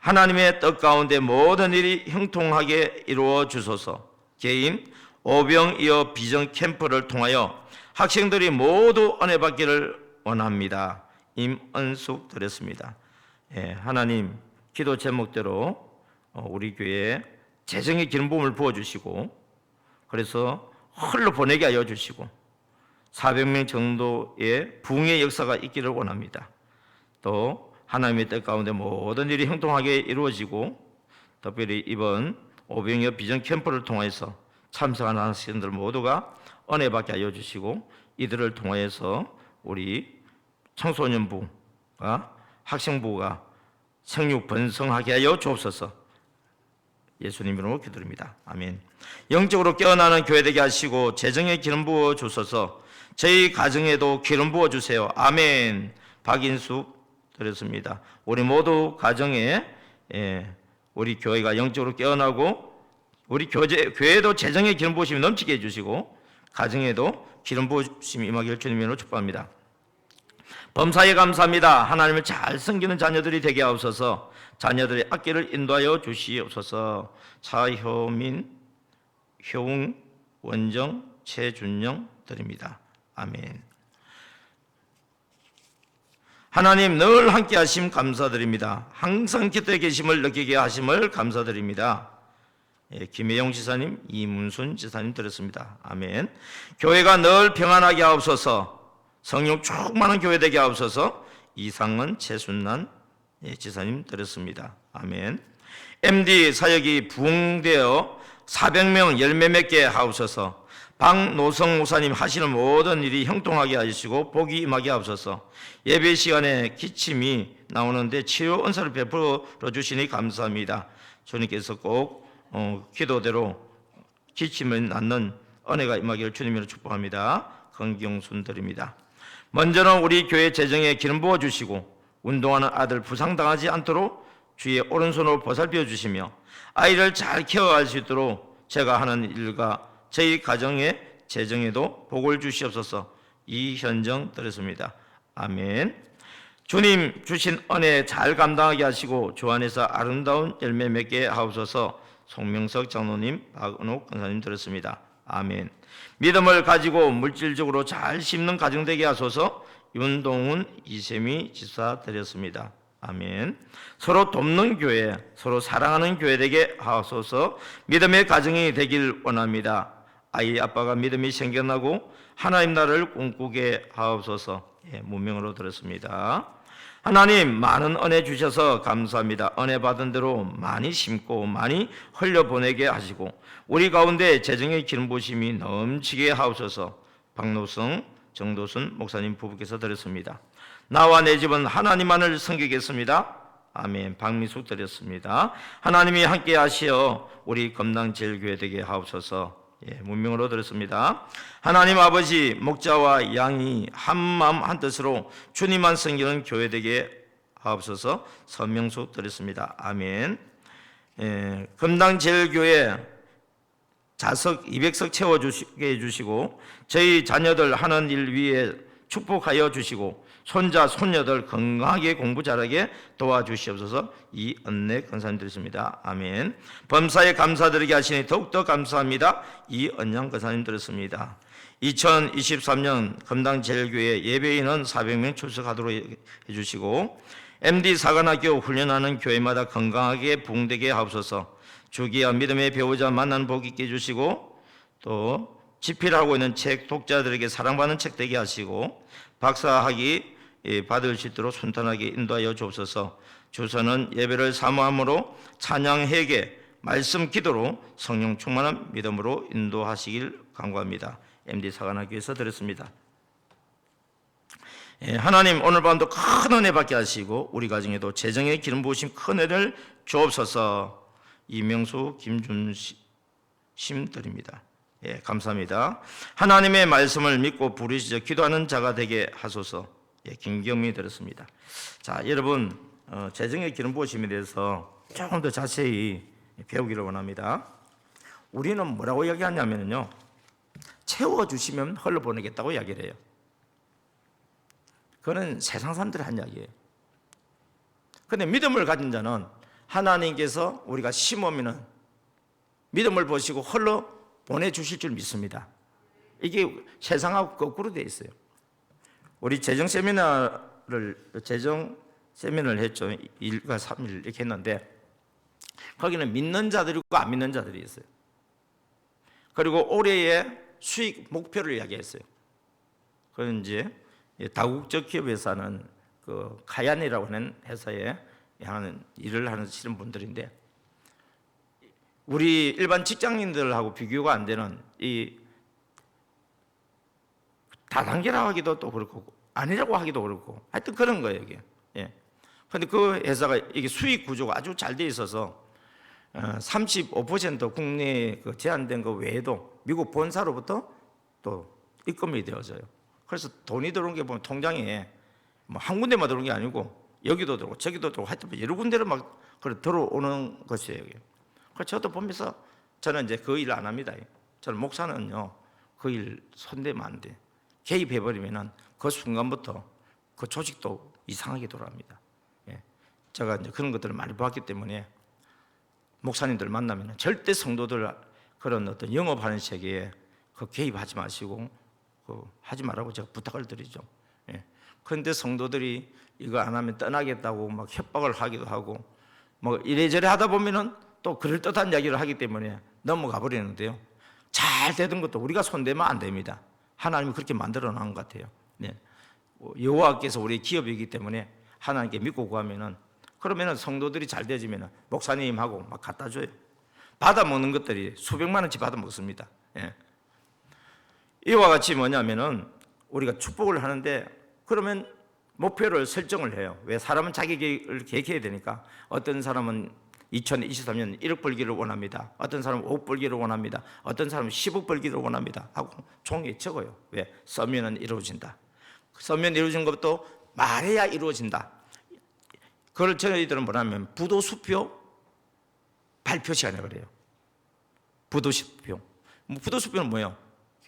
하나님의 뜻 가운데 모든 일이 형통하게 이루어 주소서. 개인 오병이어 비전 캠프를 통하여 학생들이 모두 은혜 받기를 원합니다. 임은숙 드렸습니다. 하나님 기도 제목대로 우리 교회에 재정의 기름 부음을 부어주시고 그래서 흘러보내게 하여 주시고 400명 정도의 부흥의 역사가 있기를 원합니다. 또 하나님의 뜻 가운데 모든 일이 형통하게 이루어지고 특별히 이번 오병이어 비전 캠프를 통해서 참석하는 학생들 모두가 은혜 받게 하여 주시고 이들을 통해서 우리 청소년부가 학생부가 생육 번성하게 하여 주옵소서. 예수님 이름으로 기도드립니다. 아멘. 영적으로 깨어나는 교회 되게 하시고 재정에 기름 부어 주소서. 저희 가정에도 기름 부어 주세요. 아멘. 박인숙 드렸습니다. 우리 모두 가정에 우리 교회가 영적으로 깨어나고 우리 교회도 재정에 기름 부으심이 넘치게 해주시고 가정에도 기름 부으심이 임하기를 주님으로 축복합니다. 범사에 감사합니다. 하나님을 잘 섬기는 자녀들이 되게 하옵소서. 자녀들의 악기를 인도하여 주시옵소서. 차효민, 효웅, 원정, 최준영 드립니다. 아멘. 하나님 늘 함께 하심 감사드립니다. 항상 곁에 계심을 느끼게 하심을 감사드립니다. 김혜영 지사님, 이문순 지사님 드렸습니다. 아멘. 교회가 늘 평안하게 하옵소서. 성령 충만한 교회 되게 하옵소서. 이상은 최순난 지사님 드렸습니다. 아멘. MD 사역이 부흥되어 400명 열매 맺게 하옵소서. 박노성 목사님 하시는 모든 일이 형통하게 하시고 복이 임하게 하옵소서. 예배 시간에 기침이 나오는데 치료 은사를 베풀어 주시니 감사합니다. 주님께서 꼭 기도대로 기침을 낳는 은혜가 임하기를 주님으로 축복합니다. 건경순 드립니다. 먼저는 우리 교회 재정에 기름 부어 주시고 운동하는 아들 부상당하지 않도록 주의 오른손으로 보살펴 주시며 아이를 잘 케어할 수 있도록 제가 하는 일과 저희 가정의 재정에도 복을 주시옵소서. 이현정 드렸습니다. 아멘. 주님 주신 은혜 잘 감당하게 하시고 주 안에서 아름다운 열매 맺게 하옵소서. 송명석 장로님, 박은옥 권사님 드렸습니다. 아멘. 믿음을 가지고 물질적으로 잘 심는 가정 되게 하소서. 윤동훈, 이세미 지사 드렸습니다. 아멘. 서로 돕는 교회, 서로 사랑하는 교회 되게 하옵소서. 믿음의 가정이 되길 원합니다. 아이 아빠가 믿음이 생겨나고 하나님 나라를 꿈꾸게 하옵소서. 문명으로 들었습니다. 하나님 많은 은혜 주셔서 감사합니다. 은혜 받은 대로 많이 심고 많이 흘려보내게 하시고 우리 가운데 재정의 기름 부으심이 넘치게 하옵소서. 박노성, 정도순 목사님 부부께서 드렸습니다. 나와 내 집은 하나님만을 섬기겠습니다. 아멘. 박미숙 드렸습니다. 하나님이 함께 하시어 우리 금당제일교회 되게 하옵소서. 문명으로 들었습니다. 하나님 아버지, 목자와 양이 한 마음 한 뜻으로 주님만 섬기는 교회 되게 하옵소서. 선명숙 드렸습니다. 아멘. 금당제일교회 자석 200석 채워주시게 해주시고 저희 자녀들 하는 일 위에 축복하여 주시고 손자 손녀들 건강하게 공부 잘하게 도와주시옵소서. 이 은혜 감사님 드렸습니다. 아멘. 범사에 감사드리게 하시니 더욱더 감사합니다. 이 은양 감사님 드렸습니다. 2023년 금당제일교회 예배인은 400명 출석하도록 해주시고 MD 사관학교 훈련하는 교회마다 건강하게 부흥되게 하옵소서. 주기와 믿음의 배우자 만나는 복 있게 해주시고 또 집필하고 있는 책 독자들에게 사랑받는 책 되게 하시고 박사학위 받을 수 있도록 순탄하게 인도하여 주옵소서. 주서는 예배를 사모함으로 찬양 회개 말씀 기도로 성령 충만한 믿음으로 인도하시길 간구합니다. MD 사관학교에서 드렸습니다. 하나님 오늘 밤도 큰 은혜 받게 하시고 우리 가정에도 재정의 기름 부으심 큰 은혜를 주옵소서. 이명수 김준심 드립니다. 감사합니다. 하나님의 말씀을 믿고 부르짖어 기도하는 자가 되게 하소서. 김경미 들었습니다. 자, 여러분 재정의 기름 부으심에 대해서 조금 더 자세히 배우기를 원합니다. 우리는 뭐라고 이야기하냐면요, 채워주시면 흘러보내겠다고 이야기를 해요. 그거는 세상 사람들이 한 이야기예요. 그런데 믿음을 가진 자는 하나님께서 우리가 심으면 믿음을 보시고 흘러 보내주실 줄 믿습니다. 이게 세상하고 거꾸로 되어 있어요. 우리 재정 세미나를 했죠. 1과 3일 이렇게 했는데 거기는 믿는 자들이고 안 믿는 자들이 있어요. 그리고 올해의 수익 목표를 이야기했어요. 그건 이제 다국적 기업에서 하는 그 카얀이라고 하는 회사에 하는 일을 하시는 분들인데 우리 일반 직장인들하고 비교가 안 되는 이 다단계라고 하기도 또 그렇고 아니라고 하기도 그렇고 하여튼 그런 거예요 이게. 그런데 그 회사가 이게 수익 구조가 아주 잘 돼 있어서 35% 국내에 그 제한된 거 외에도 미국 본사로부터 또 입금이 되어져요. 그래서 돈이 들어온 게 보면 통장에 뭐 한 군데만 들어온 게 아니고 여기도 들어오고 저기도 들어오고 하여튼 여러 군데로 막 들어오는 것이에요. 그래서 저도 보면서 저는 이제 그 일을 안 합니다. 저는 목사는요 그 일 손대면 안 돼. 개입해버리면은 그 순간부터 그 조직도 이상하게 돌아갑니다. 제가 이제 그런 것들을 많이 봤기 때문에 목사님들 만나면 절대 성도들 그런 어떤 영업하는 세계에 그 개입하지 마시고 하지 말라고 제가 부탁을 드리죠. 그런데 성도들이 이거 안 하면 떠나겠다고 막 협박을 하기도 하고 뭐 이래저래 하다 보면은 또 그럴듯한 이야기를 하기 때문에 넘어가 버리는데요. 잘 되던 것도 우리가 손대면 안 됩니다. 하나님이 그렇게 만들어 놓은 것 같아요. 여호와께서 우리 기업이기 때문에 하나님께 믿고 구하면은 그러면은 성도들이 잘 되지면은 목사님하고 막 갖다 줘요. 받아 먹는 것들이 수백만 원치 받아 먹습니다. 이와 같이 뭐냐면은 우리가 축복을 하는데 그러면 목표를 설정을 해요. 왜? 사람은 자기 계획을 계획해야 되니까. 어떤 사람은 2023년 1억 벌기를 원합니다. 어떤 사람은 5억 벌기를 원합니다. 어떤 사람은 10억 벌기를 원합니다. 하고 종이에 적어요. 왜? 써면은 이루어진다. 써면 이루어진 것도 말해야 이루어진다. 그걸 저희들은 뭐냐면 부도수표 발표 시간에 그래요. 부도수표. 부도수표는 뭐예요?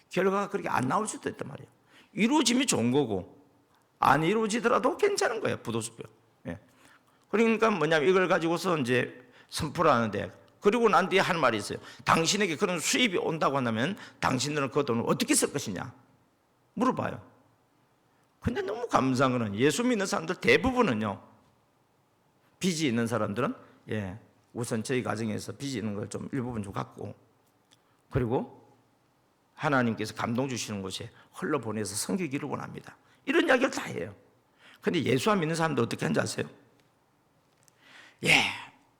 결과가 그렇게 안 나올 수도 있단 말이에요. 이루어지면 좋은 거고 안 이루어지더라도 괜찮은 거예요. 부도수표. 그러니까 뭐냐면 이걸 가지고서 이제 선포를 하는데 그리고 난 뒤에 하는 말이 있어요. 당신에게 그런 수입이 온다고 한다면 당신들은 그 돈을 어떻게 쓸 것이냐 물어봐요. 근데 너무 감사한 거는 예수 믿는 사람들 대부분은요 빚이 있는 사람들은 우선 저희 가정에서 빚이 있는 걸 좀 일부분 좀 갖고, 그리고 하나님께서 감동 주시는 곳에 흘러보내서 섬기기를 원합니다. 이런 이야기를 다 해요. 근데 예수 안 믿는 사람들 어떻게 하는지 아세요?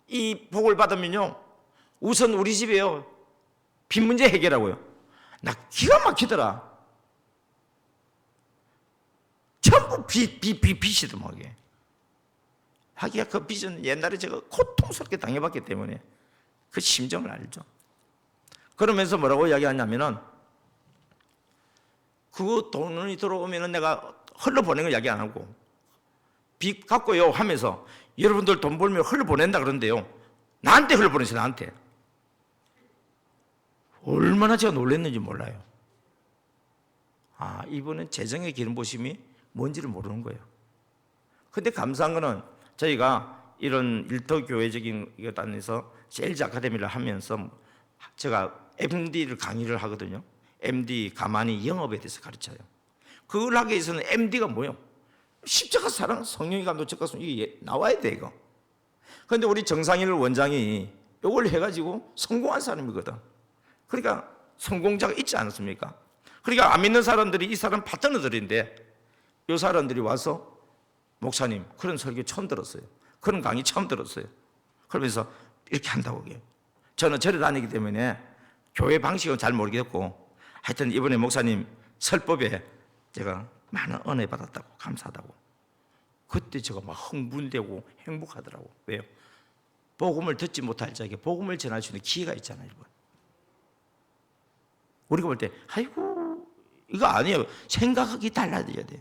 이 복을 받으면요, 우선 우리 집에요, 빚 문제 해결하고요. 나 기가 막히더라. 전부 빚이더만요. 하기야 그 빚은 옛날에 제가 고통스럽게 당해봤기 때문에 그 심정을 알죠. 그러면서 뭐라고 이야기하냐면은, 그 돈이 들어오면은 내가 흘러보내는 걸 이야기 안 하고, 빚 갖고요 하면서 여러분들 돈 벌면 흘러보낸다 그러는데요, 나한테 흘러보내세요. 나한테. 얼마나 제가 놀랐는지 몰라요. 이분은 재정의 기름부심이 뭔지를 모르는 거예요. 근데 감사한 거는 저희가 이런 일터교회적인 것 안에서 세일즈 아카데미를 하면서 제가 MD를 강의를 하거든요. MD, 가만히 영업에 대해서 가르쳐요. 그걸 하기 위해서는 MD가 뭐예요? 십자가 사랑, 성령이 감동, 적각성, 이게 나와야 돼, 이거. 그런데 우리 정상일 원장이 이걸 해가지고 성공한 사람이거든. 그러니까 성공자가 있지 않습니까? 그러니까 안 믿는 사람들이 이 사람 파트너들인데, 이 사람들이 와서 목사님 그런 설교 처음 들었어요. 그런 강의 처음 들었어요. 그러면서 이렇게 한다고 해요. 저는 절에 다니기 때문에 교회 방식은 잘 모르겠고, 하여튼 이번에 목사님 설법에 제가 많은 은혜 받았다고, 감사하다고. 그때 제가 막 흥분되고 행복하더라고. 왜요? 복음을 듣지 못할 자에게 복음을 전할 수 있는 기회가 있잖아요, 여러분. 우리가 볼 때 아이고 이거 아니에요. 생각하기 달라져야 돼요.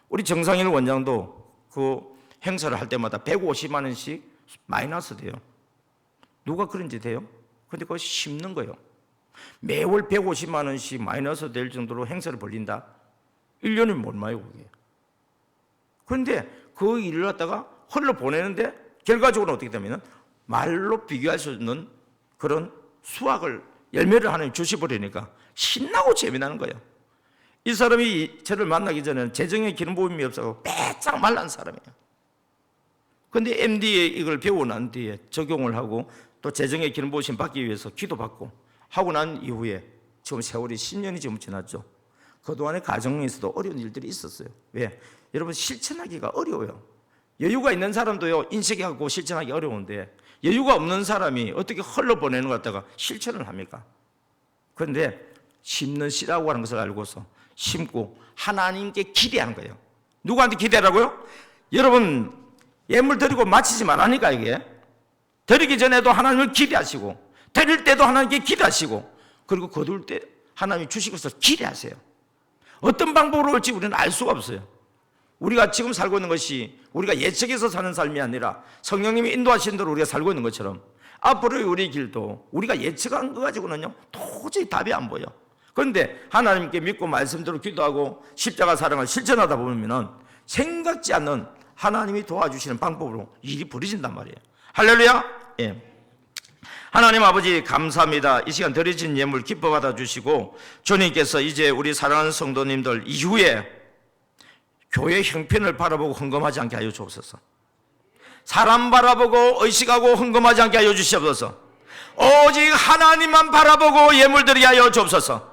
우리 정상일 원장도 그 행사를 할 때마다 150만 원씩 마이너스 돼요. 누가 그런지 돼요? 근데 그거 심는 거예요. 매월 150만 원씩 마이너스 될 정도로 행사를 벌린다? 1년이면 얼마예요, 그게? 그런데 그 일을 갖다가 흘러보내는데 결과적으로 어떻게 되면 말로 비교할 수 없는 그런 수확을, 열매를 하나님 주시버리니까 신나고 재미나는 거예요. 이 사람이 저를 만나기 전에는 재정에 기름 부음이 없어서 빼짝 말란 사람이에요. 그런데 MD에 이걸 배우고 난 뒤에 적용을 하고 또 재정에 기름 부으심 받기 위해서 기도받고 하고 난 이후에 지금 세월이 10년이 지금 지났죠. 그동안에 가정에서도 어려운 일들이 있었어요. 왜? 여러분 실천하기가 어려워요. 여유가 있는 사람도요 인식하고 실천하기 어려운데, 여유가 없는 사람이 어떻게 흘러보내는 것 같다가 실천을 합니까? 그런데 심는 씨라고 하는 것을 알고서 심고 하나님께 기대하는 거예요. 누구한테 기대라고요? 여러분 예물 드리고 마치지 말라니까. 이게 드리기 전에도 하나님을 기대하시고, 드릴 때도 하나님께 기대하시고, 그리고 거둘 때 하나님이 주신 것을 기대하세요. 어떤 방법으로 올지 우리는 알 수가 없어요. 우리가 지금 살고 있는 것이 우리가 예측해서 사는 삶이 아니라 성령님이 인도하신 대로 우리가 살고 있는 것처럼, 앞으로의 우리 길도 우리가 예측한 거 가지고는요 도저히 답이 안 보여. 그런데 하나님께 믿고 말씀대로 기도하고 십자가 사랑을 실천하다 보면은 생각지 않는 하나님이 도와주시는 방법으로 일이 벌어진단 말이에요. 할렐루야. 하나님 아버지 감사합니다. 이 시간 드려진 예물 기뻐 받아주시고, 주님께서 이제 우리 사랑하는 성도님들 이후에 교회 형편을 바라보고 헌금하지 않게 하여 주옵소서. 사람 바라보고 의식하고 헌금하지 않게 하여 주시옵소서. 오직 하나님만 바라보고 예물 드리게 하여 주옵소서.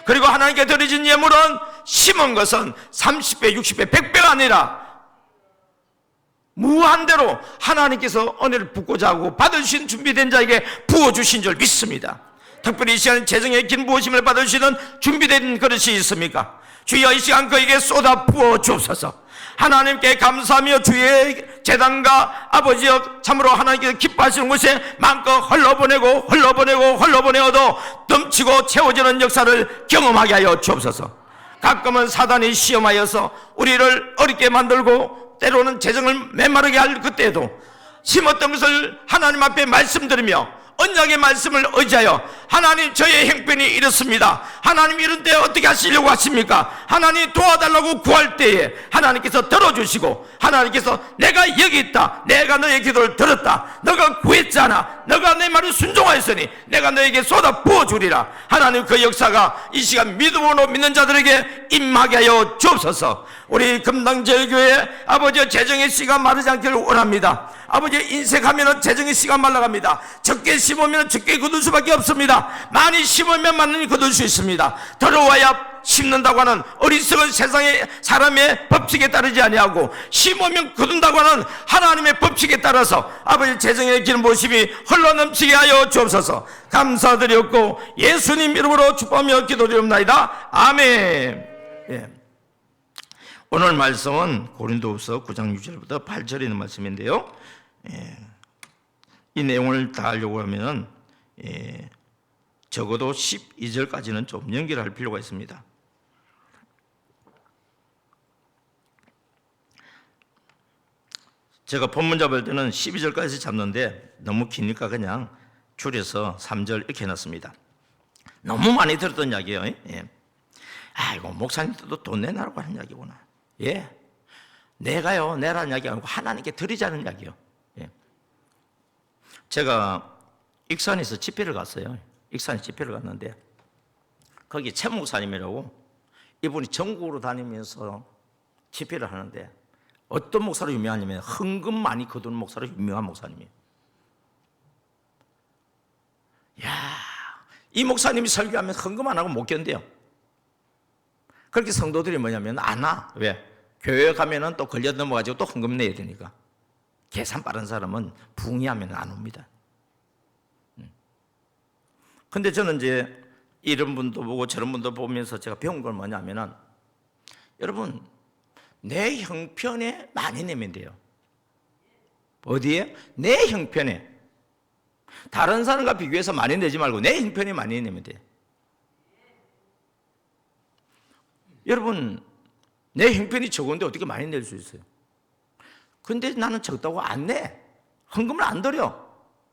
그리고 하나님께 드려진 예물은 심은 것은 30배, 60배, 100배가 아니라 무한대로 하나님께서 은혜를 붓고자 하고 받으신 준비된 자에게 부어주신 줄 믿습니다. 특별히 이 시간 재정의 긴 부어심을 받으시는 준비된 그릇이 있습니까? 주여 이 시간 그에게 쏟아 부어 주옵소서. 하나님께 감사하며 주의 재단과 아버지여 참으로 하나님께서 기뻐하시는 곳에 마음껏 흘러보내어도 넘치고 채워지는 역사를 경험하게 하여 주옵소서. 가끔은 사단이 시험하여서 우리를 어렵게 만들고 때로는 재정을 메마르게 할 그때에도 심었던 것을 하나님 앞에 말씀드리며 언약의 말씀을 의지하여 하나님 저의 형편이 이렇습니다. 하나님 이런 때 어떻게 하시려고 하십니까? 하나님 도와달라고 구할 때에 하나님께서 들어주시고, 하나님께서 내가 여기 있다, 내가 너의 기도를 들었다, 너가 구했잖아, 너가 내 말을 순종하였으니 내가 너에게 쏟아 부어주리라. 하나님 그 역사가 이 시간 믿음으로 믿는 자들에게 임하게 하여 주옵소서. 우리 금당제일교회 아버지의 재정의 씨가 마르지 않기를 원합니다. 아버지 인색하면 재정의 씨가 말라갑니다. 적게 심으면 적게 거둘 수밖에 없습니다. 많이 심으면 많이 거둘 수 있습니다. 더러워야 심는다고 하는 어리석은 세상의 사람의 법칙에 따르지 아니하고 심으면 거둔다고 하는 하나님의 법칙에 따라서 아버지 재정의 길 모습이 흘러넘치게 하여 주옵소서. 감사드렸고 예수님 이름으로 축복하며 기도드리옵나이다. 아멘. 예. 오늘 말씀은 고린도후서 9장 6절부터 8절에 있는 말씀인데요. 예. 이 내용을 다 하려고 하면은 적어도 12절까지는 좀 연결할 필요가 있습니다. 제가 본문 잡을 때는 12절까지 잡는데 너무 기니까 그냥 줄여서 3절 이렇게 해놨습니다. 너무 많이 들었던 이야기예요. 예. 아이고 목사님들도 돈 내놔라고 하는 이야기구나. 예, 내가요 내라는 이야기 아니고 하나님께 드리자는 이야기요. 예. 제가 익산에서 집회를 갔어요. 익산에 집회를 갔는데 거기 최 목사님이라고 이분이 전국으로 다니면서 집회를 하는데 어떤 목사로 유명하냐면 헌금 많이 거두는 목사로 유명한 목사님이에요. 야, 이 목사님이 설교하면 헌금 안 하고 못 견뎌요. 그렇게 성도들이 뭐냐면 안 와. 왜? 교회 가면은 또 걸려 넘어가지고 또 헌금 내야 되니까. 계산 빠른 사람은 붕이하면 안 옵니다. 근데 저는 이제 이런 분도 보고 저런 분도 보면서 제가 배운 걸 뭐냐면은 여러분 내 형편에 많이 내면 돼요. 어디에? 내 형편에. 다른 사람과 비교해서 많이 내지 말고 내 형편에 많이 내면 돼. 여러분 내 형편이 적은데 어떻게 많이 낼 수 있어요? 근데 나는 적다고 안 내. 헌금을 안 드려.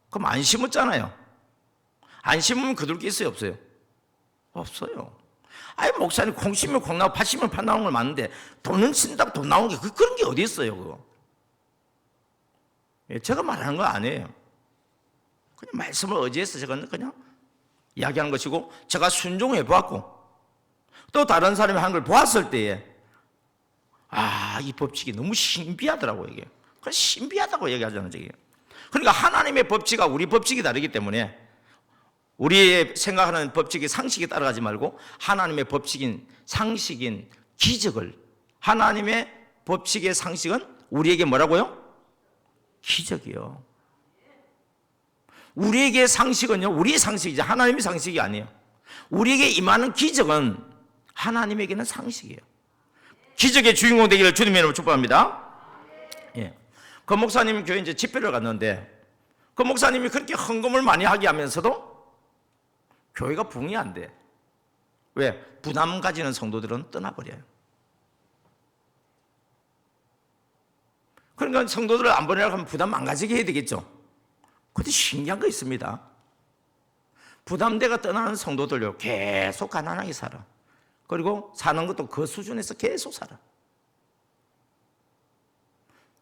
그럼 안 심었잖아요. 안 심으면 거둘 게 있어요, 없어요? 없어요. 아니 목사님 콩 심으면 콩 나오고 팥 심으면 팥 나오는 걸 맞는데 돈은 쓴다고 돈 나오는 게 그런 게 어디 있어요, 그거? 예, 제가 말하는 거 아니에요. 그냥 말씀을 의지해서 제가 그냥 이야기하는 것이고 제가 순종해 보았고 또 다른 사람이 한 걸 보았을 때에 이 법칙이 너무 신비하더라고요, 이게. 그래서 신비하다고 얘기하잖아요, 저게. 그러니까 하나님의 법칙과 우리 법칙이 다르기 때문에 우리의 생각하는 법칙이 상식에 따라가지 말고 하나님의 법칙인 상식인 기적을 하나님의 법칙의 상식은 우리에게 뭐라고요? 기적이요. 우리에게 상식은요, 우리의 상식이지 하나님의 상식이 아니에요. 우리에게 임하는 기적은 하나님에게는 상식이에요. 기적의 주인공 되기를 주님의 이름으로 축복합니다. 예. 그 목사님 교회 이제 집회를 갔는데 그 목사님이 그렇게 헌금을 많이 하게 하면서도 교회가 붕이 안 돼. 왜? 부담 가지는 성도들은 떠나버려요. 그러니까 성도들을 안 보내라고 하면 부담 안 가지게 해야 되겠죠. 그런데 신기한 거 있습니다. 부담대가 떠나는 성도들요 계속 가난하게 살아. 그리고 사는 것도 그 수준에서 계속 살아.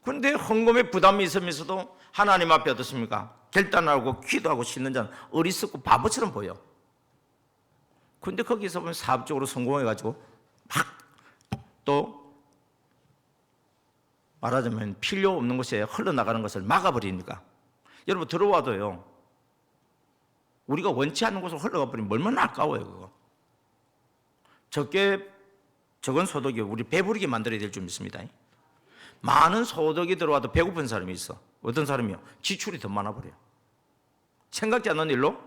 그런데 헌금에 부담이 있으면서도 하나님 앞에 어떻습니까? 결단하고 기도하고 씻는 자는 어리석고 바보처럼 보여. 근데 거기서 보면 사업적으로 성공해가지고 막 또 말하자면 필요 없는 것에 흘러나가는 것을 막아버리니까 여러분 들어와도요 우리가 원치 않는 곳으로 흘러가 버리면 얼마나 아까워요 그거. 적은 소득이 우리 배부르게 만들어야 될 줄 믿습니다. 많은 소득이 들어와도 배고픈 사람이 있어. 어떤 사람이요? 지출이 더 많아 버려요. 생각지 않는 일로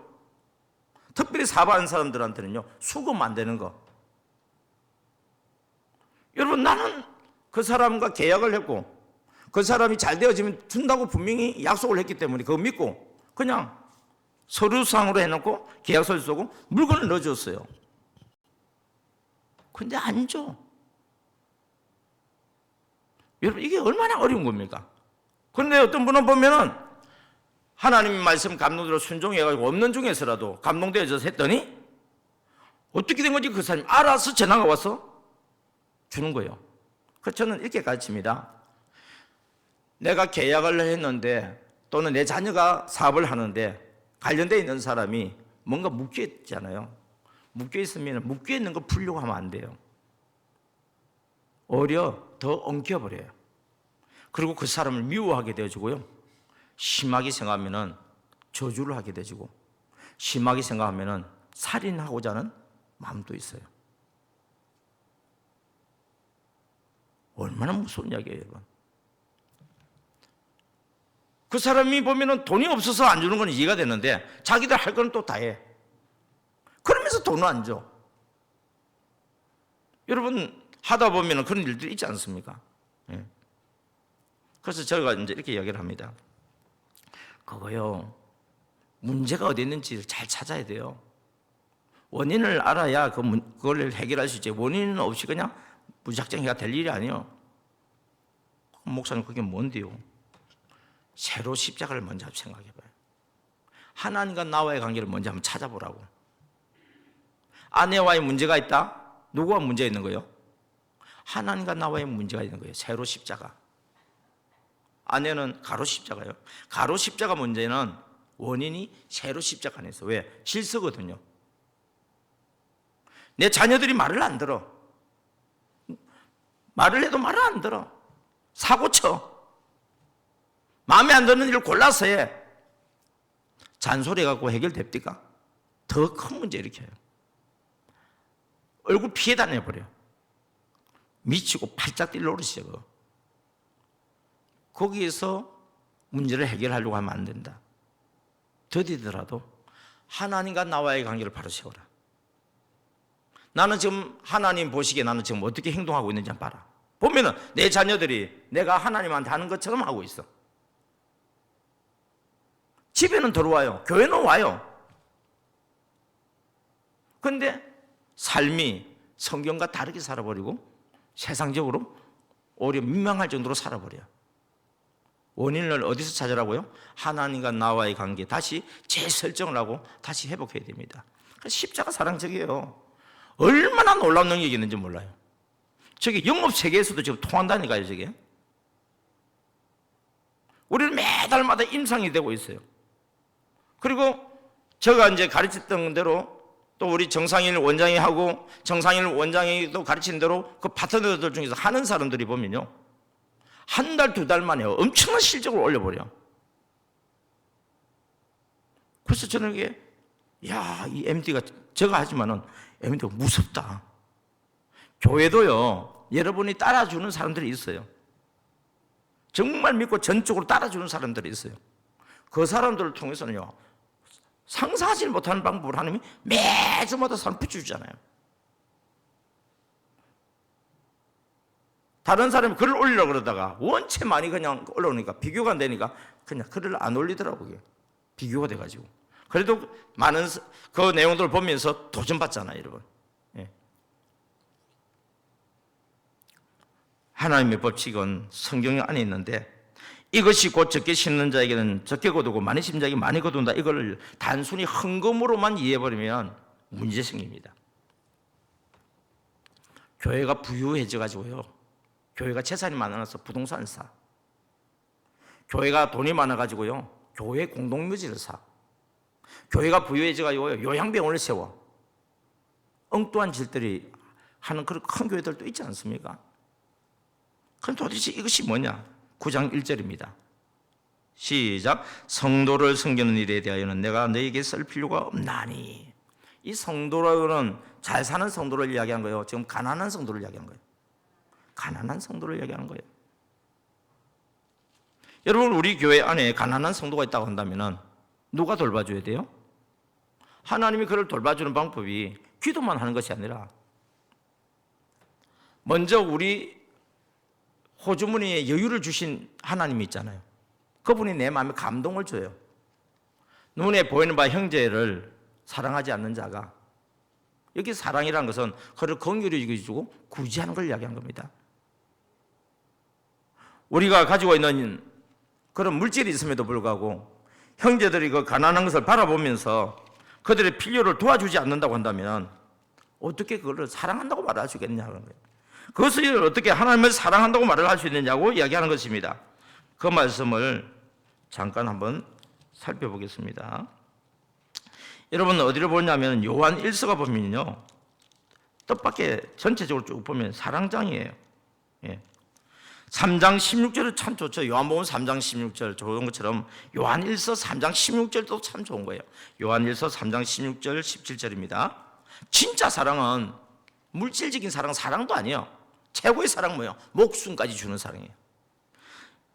특별히 사업하는 사람들한테는요 수급 안 되는 거. 여러분 나는 그 사람과 계약을 했고 그 사람이 잘 되어지면 준다고 분명히 약속을 했기 때문에 그거 믿고 그냥 서류상으로 해놓고 계약서를 쓰고 물건을 넣어줬어요. 근데 안 줘. 여러분 이게 얼마나 어려운 겁니까? 그런데 어떤 분은 보면은 하나님의 말씀 감동대로 순종해가지고 없는 중에서라도 감동되어져서 했더니 어떻게 된 건지 그 사람이 알아서 전화가 와서 주는 거예요. 그래서 저는 이렇게 가르칩니다. 내가 계약을 했는데 또는 내 자녀가 사업을 하는데 관련되어 있는 사람이 뭔가 묶여있잖아요. 묶여있으면 묶여있는 거 풀려고 하면 안 돼요. 오히려 더 엉켜버려요. 그리고 그 사람을 미워하게 되어지고요. 심하게 생각하면은 저주를 하게 되지고, 심하게 생각하면은 살인하고자 하는 마음도 있어요. 얼마나 무서운 이야기예요, 여러분. 그 사람이 보면은 돈이 없어서 안 주는 건 이해가 되는데 자기들 할 건 또 다 해. 그러면서 돈을 안 줘. 여러분 하다 보면은 그런 일들이 있지 않습니까? 예. 그래서 저희가 이제 이렇게 이야기를 합니다. 그거요, 문제가 어디 있는지 잘 찾아야 돼요. 원인을 알아야 그걸 해결할 수 있지. 원인 없이 그냥 무작정 해가 될 일이 아니에요. 목사님 그게 뭔데요? 새로 십자가를 먼저 생각해봐요. 하나님과 나와의 관계를 먼저 한번 찾아보라고. 아내와의 문제가 있다? 누구와 문제가 있는 거예요? 하나님과 나와의 문제가 있는 거예요. 새로 십자가. 아내는 가로 십자가예요. 가로 십자가 문제는 원인이 세로 십자가 안에서. 왜? 질서거든요. 내 자녀들이 말을 안 들어. 말을 해도 말을 안 들어. 사고쳐. 마음에 안 드는 일을 골라서 해. 잔소리 갖고 해결됩니까? 더 큰 문제 일으켜요. 얼굴 피해 다녀버려. 미치고 팔짝 뛸 노릇이죠. 그거. 거기에서 문제를 해결하려고 하면 안 된다. 더디더라도 하나님과 나와의 관계를 바로 세워라. 나는 지금 하나님 보시기에 나는 지금 어떻게 행동하고 있는지 한번 봐라. 보면은 내 자녀들이 내가 하나님한테 하는 것처럼 하고 있어. 집에는 들어와요. 교회는 와요. 그런데 삶이 성경과 다르게 살아버리고 세상적으로 오히려 민망할 정도로 살아버려요. 원인을 어디서 찾으라고요? 하나님과 나와의 관계 다시 재설정을 하고 다시 회복해야 됩니다. 십자가 사랑적이에요. 얼마나 놀라운 능력이 있는지 몰라요. 저게 영업 세계에서도 지금 통한다니까요. 저게 우리는 매달마다 임상이 되고 있어요. 그리고 제가 이제 가르쳤던 대로 또 우리 정상일 원장이 하고 정상일 원장이도 가르친 대로 그 파트너들 중에서 하는 사람들이 보면요, 한 달, 두 달 만에 엄청난 실적을 올려버려. 그래서 저는 이게, 야, 이 MD가, 제가 하지만은 MD가 무섭다. 교회도요, 여러분이 따라주는 사람들이 있어요. 정말 믿고 전적으로 따라주는 사람들이 있어요. 그 사람들을 통해서는요, 상상하지 못하는 방법을 하나님이 매주마다 사람 붙여주잖아요. 다른 사람이 글을 올리려고 그러다가 원체 많이 그냥 올라오니까 비교가 안 되니까 그냥 글을 안 올리더라고요. 비교가 돼가지고. 그래도 많은 그 내용들을 보면서 도전받잖아요, 여러분. 예. 하나님의 법칙은 성경 안에 있는데 이것이 곧 적게 심는 자에게는 적게 거두고 많이 심는 자에게 많이 거둔다. 이걸 단순히 헌금으로만 이해해버리면 문제 생깁니다. 교회가 부유해져가지고요, 교회가 재산이 많아서 부동산을 사. 교회가 돈이 많아가지고요, 교회 공동묘지를 사. 교회가 부유해져가지고요, 요양병원을 세워. 엉뚱한 짓들이 하는 그런 큰 교회들도 있지 않습니까? 그럼 도대체 이것이 뭐냐? 9장 1절입니다. 시작. 성도를 섬기는 일에 대하여는 내가 너에게 쓸 필요가 없나니. 이 성도라고는 잘 사는 성도를 이야기한 거예요. 지금 가난한 성도를 이야기한 거예요. 가난한 성도를 이야기하는 거예요. 여러분, 우리 교회 안에 가난한 성도가 있다고 한다면 누가 돌봐줘야 돼요? 하나님이 그를 돌봐주는 방법이 기도만 하는 것이 아니라 먼저 우리 호주머니에 여유를 주신 하나님이 있잖아요. 그분이 내 마음에 감동을 줘요. 눈에 보이는 바 형제를 사랑하지 않는 자가, 여기 사랑이라는 것은 그를 긍휼히 주고 구제하는 걸 이야기한 겁니다. 우리가 가지고 있는 그런 물질이 있음에도 불구하고 형제들이 그 가난한 것을 바라보면서 그들의 필요를 도와주지 않는다고 한다면 어떻게 그걸 사랑한다고 말할 수 있겠냐는 거예요. 그것을 어떻게 하나님을 사랑한다고 말을 할 수 있느냐고 이야기하는 것입니다. 그 말씀을 잠깐 한번 살펴보겠습니다. 여러분 어디를 보냐면 요한 1서가 보면요, 뜻밖의 전체적으로 쭉 보면 사랑장이에요. 예. 3장 16절은 참 좋죠. 요한복음 3장 16절 좋은 것처럼 요한일서 3장 16절도 참 좋은 거예요. 요한일서 3장 16절 17절입니다. 진짜 사랑은 물질적인 사랑도 아니에요. 최고의 사랑 뭐예요? 목숨까지 주는 사랑이에요.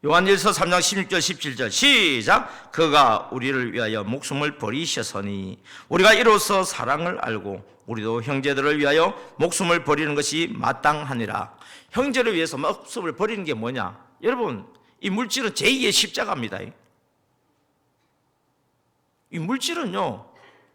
요한일서 3장 16절 17절 시작. 그가 우리를 위하여 목숨을 버리셨으니 우리가 이로써 사랑을 알고 우리도 형제들을 위하여 목숨을 버리는 것이 마땅하니라. 형제를 위해서 목숨을 버리는 게 뭐냐? 여러분, 이 물질은 제2의 십자가입니다. 이 물질은요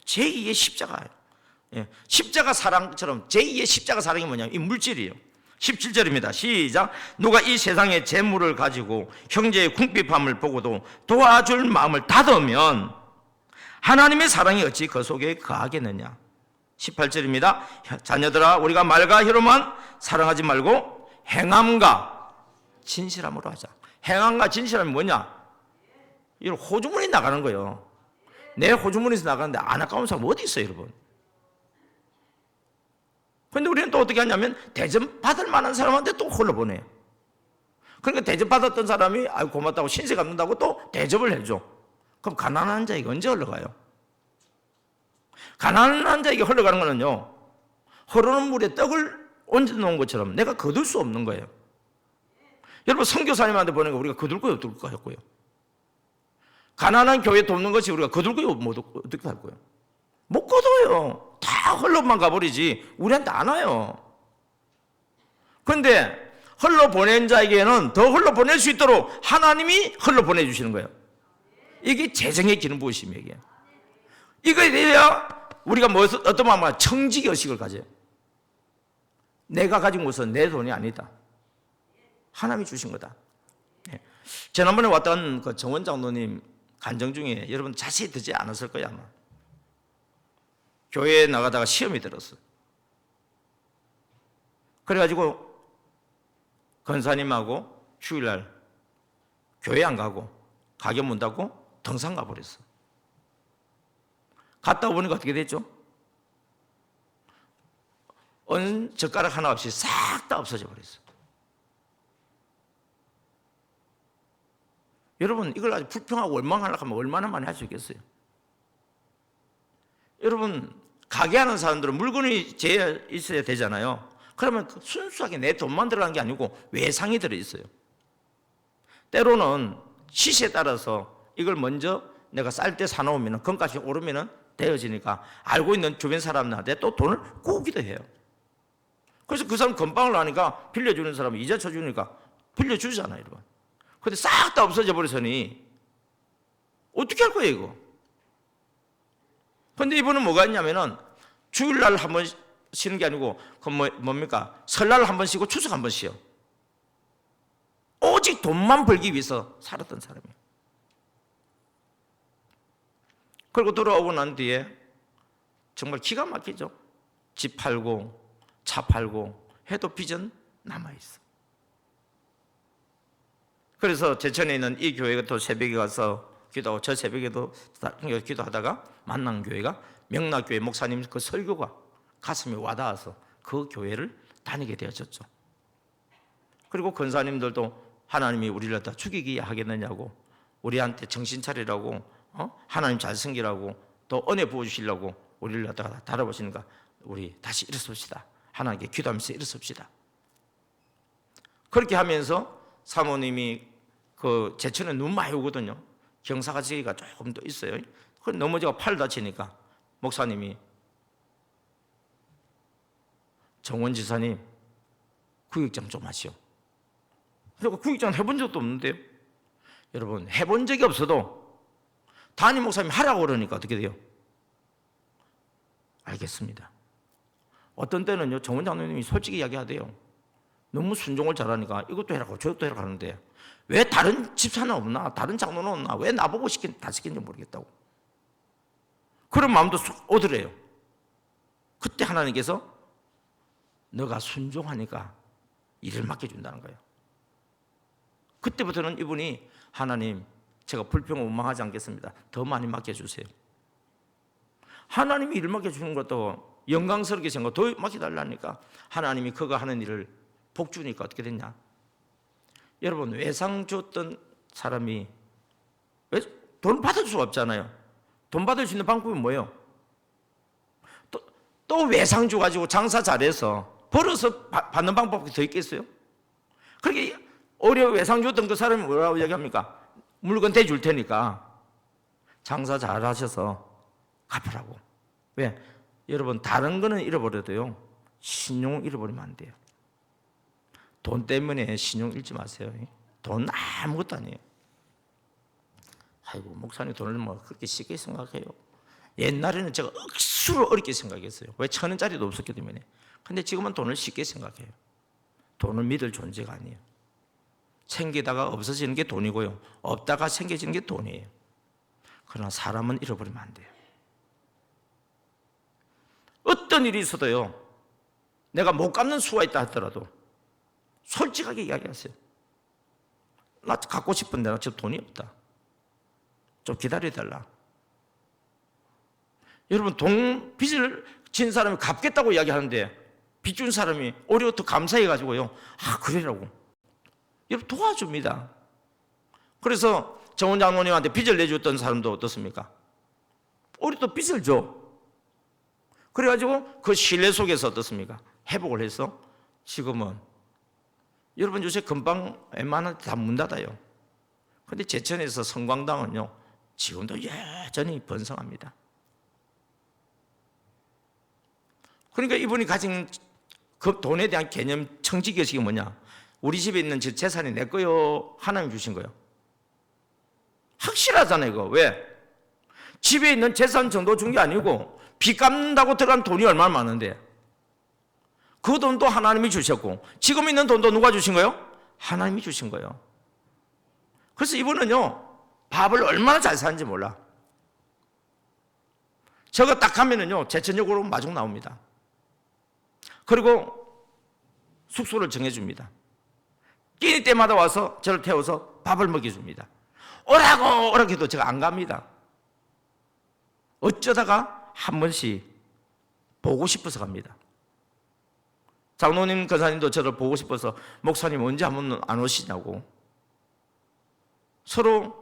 제2의 십자가예요. 십자가 사랑처럼 제2의 십자가 사랑이 뭐냐? 이 물질이에요. 17절입니다. 시작. 누가 이 세상의 재물을 가지고 형제의 궁핍함을 보고도 도와줄 마음을 닫으면 하나님의 사랑이 어찌 그 속에 거하겠느냐. 18절입니다. 자녀들아, 우리가 말과 혀로만 사랑하지 말고 행함과 진실함으로 하자. 행함과 진실함이 뭐냐? 이런 호주머니 나가는 거예요. 내 호주머니에서 나가는데 안 아까운 사람 어디 있어요, 여러분? 그런데 우리는 또 어떻게 하냐면 대접 받을 만한 사람한테 또 흘러보내요. 그러니까 대접 받았던 사람이 아유 고맙다고 신세 갚는다고 또 대접을 해줘. 그럼 가난한 자에게 언제 흘러가요? 가난한 자에게 흘러가는 거는요, 흐르는 물에 떡을 얹어놓은 것처럼 내가 거둘 수 없는 거예요. 여러분, 선교사님한테 보내는 거 우리가 거둘 거예요, 어떨 거예요? 가난한 교회 돕는 것이 우리가 거둘 거예요, 어떻게 할 거예요? 못 거둬요. 다 흘러만 가버리지 우리한테 안 와요. 그런데 흘러보낸 자에게는 더 흘러보낼 수 있도록 하나님이 흘러보내주시는 거예요. 이게 재정의 기능 부으심이에요. 이게. 이거에 대해야 우리가 어떤 마음과 청지의식을 가져요. 내가 가진 것은 내 돈이 아니다. 하나님이 주신 거다. 지난번에 왔던 그 정원 장로님 간증 중에 여러분 자세히 듣지 않았을 거예요, 아마. 교회에 나가다가 시험이 들었어. 그래가지고 권사님하고 주일날 교회 안 가고 가게 문 닫고 등산 가버렸어. 갔다 오니까 어떻게 됐죠? 언 젓가락 하나 없이 싹 다 없어져 버렸어. 여러분, 이걸 아주 불평하고 원망하려고 하면 얼마나 많이 할 수 있겠어요? 여러분, 가게 하는 사람들은 물건이 제일 있어야 되잖아요. 그러면 순수하게 내 돈만 들어간 게 아니고 외상이 들어있어요. 때로는 시세에 따라서 이걸 먼저 내가 쌀 때 사놓으면 금값이 오르면 되어지니까 알고 있는 주변 사람들한테 또 돈을 꾸기도 해요. 그래서 그 사람 건빵을 하니까 빌려주는 사람이 이자 쳐주니까 빌려주잖아요, 여러분. 근데 싹 다 없어져 버려서니 어떻게 할 거예요, 이거? 근데 이분은 뭐가 있냐면은 주일날 한 번 쉬는 게 아니고 뭡니까? 설날 한 번 쉬고 추석 한 번 쉬어. 오직 돈만 벌기 위해서 살았던 사람이에요. 그리고 돌아오고 난 뒤에 정말 기가 막히죠. 집 팔고 차 팔고 해도 빚은 남아있어. 그래서 제천에 있는 이 교회가 또 새벽에 가서 기도하고 저 새벽에도 기도하다가 만난 교회가 명락교회 목사님 그 설교가 가슴에 와닿아서 그 교회를 다니게 되어졌죠. 그리고 권사님들도 하나님이 우리를 다 죽이게 하겠느냐고, 우리한테 정신 차리라고, 하나님 잘 섬기라고, 또 은혜 부어주시려고 우리를 갖다가 다뤄보시니까 우리 다시 일어섭시다. 하나님께 기도하면서 일어섭시다. 그렇게 하면서 사모님이 그 제천에 눈 많이 오거든요. 경사가지기가 조금 더 있어요. 그 넘어져가 팔 다치니까 목사님이 정원 지사님 구역장 좀 하시오. 그리고 구역장 해본 적도 없는데요. 여러분, 해본 적이 없어도 담임 목사님이 하라고 그러니까 어떻게 돼요? 알겠습니다. 어떤 때는요, 정원 장로님이 솔직히 이야기하대요. 너무 순종을 잘하니까 이것도 해라고 저것도 해라고 하는데 왜 다른 집사는 없나? 다른 장로는 없나? 왜 나보고 다 시킨지 모르겠다고. 그런 마음도 쏙 오더래요. 그때 하나님께서 너가 순종하니까 일을 맡겨준다는 거예요. 그때부터는 이분이 하나님, 제가 불평 원망하지 않겠습니다. 더 많이 맡겨주세요. 하나님이 일을 맡겨주는 것도 영광스럽게 생각, 더 맡겨달라니까 하나님이 그가 하는 일을 복주니까 어떻게 됐냐? 여러분 외상 줬던 사람이 왜 돈 받을 수가 없잖아요. 돈 받을 수 있는 방법이 뭐예요? 또 외상 줘가지고 장사 잘해서 벌어서 받는 방법이 더 있겠어요? 그렇게 오히려 외상 줬던 그 사람이 뭐라고 얘기합니까? 물건 대줄 테니까 장사 잘하셔서 갚으라고. 왜? 여러분 다른 거는 잃어버려도요 신용 잃어버리면 안 돼요. 돈 때문에 신용 잃지 마세요. 돈 아무것도 아니에요. 아이고 목사님 돈을 뭐 그렇게 쉽게 생각해요. 옛날에는 제가 억수로 어렵게 생각했어요. 왜 1,000원짜리도 없었기 때문에. 근데 지금은 돈을 쉽게 생각해요. 돈을 믿을 존재가 아니에요. 생기다가 없어지는 게 돈이고요, 없다가 생겨지는 게 돈이에요. 그러나 사람은 잃어버리면 안 돼요. 어떤 일이 있어도요 내가 못 갚는 수가 있다 하더라도 솔직하게 이야기하세요. 나 갖고 싶은데 나 지금 돈이 없다. 좀 기다려달라. 여러분 빚을 진 사람이 갚겠다고 이야기하는데 빚 준 사람이 오히려 더 감사해가지고요 그래라고 여러분 도와줍니다. 그래서 정원 장로님한테 빚을 내줬던 사람도 어떻습니까? 오히려 또 빚을 줘. 그래가지고 그 신뢰 속에서 어떻습니까? 회복을 해서 지금은 여러분 요새 금방 웬만한 데 다 문 닫아요. 그런데 제천에서 성광당은요 지금도 여전히 번성합니다. 그러니까 이분이 가진 그 돈에 대한 개념 청지기의식이 뭐냐? 우리 집에 있는 재산이 내 거요, 하나님 주신 거요. 확실하잖아요 이거. 왜? 집에 있는 재산 정도 준 게 아니고 빚 갚는다고 들어간 돈이 얼마나 많은데 그 돈도 하나님이 주셨고 지금 있는 돈도 누가 주신 거예요? 하나님이 주신 거예요. 그래서 이분은요 밥을 얼마나 잘 사는지 몰라. 저거 딱 하면은요 제천역으로 마중 나옵니다. 그리고 숙소를 정해줍니다. 끼니 때마다 와서 저를 태워서 밥을 먹여줍니다. 오라고 해도 제가 안 갑니다. 어쩌다가 한 번씩 보고 싶어서 갑니다. 장로님 권사님도 저를 보고 싶어서 목사님 언제 한 번 안 오시냐고. 서로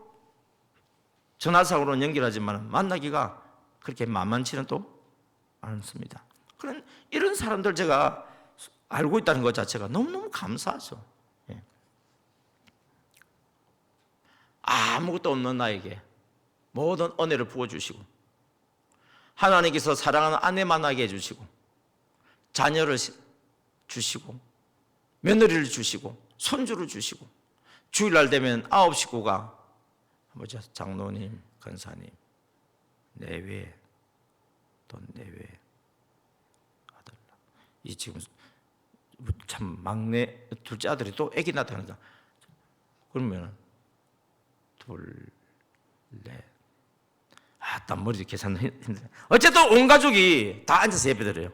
전화상으로는 연결하지만 만나기가 그렇게 만만치는 또 않습니다. 그런 이런 사람들 제가 알고 있다는 것 자체가 너무너무 감사하죠. 예. 아무것도 없는 나에게 모든 은혜를 부어주시고 하나님께서 사랑하는 아내 만나게 해주시고 자녀를 주시고 며느리를 주시고 손주를 주시고 주일날 되면 9 식구가 아버지 장로님 권사님 내외 또 내외 아들 이 지금 참 막내 둘째 아들이 또 아기 낳다니까 그러면 둘넷 땀 머리 계산 힘들어. 어쨌든 온 가족이 다 앉아서 예배드려요.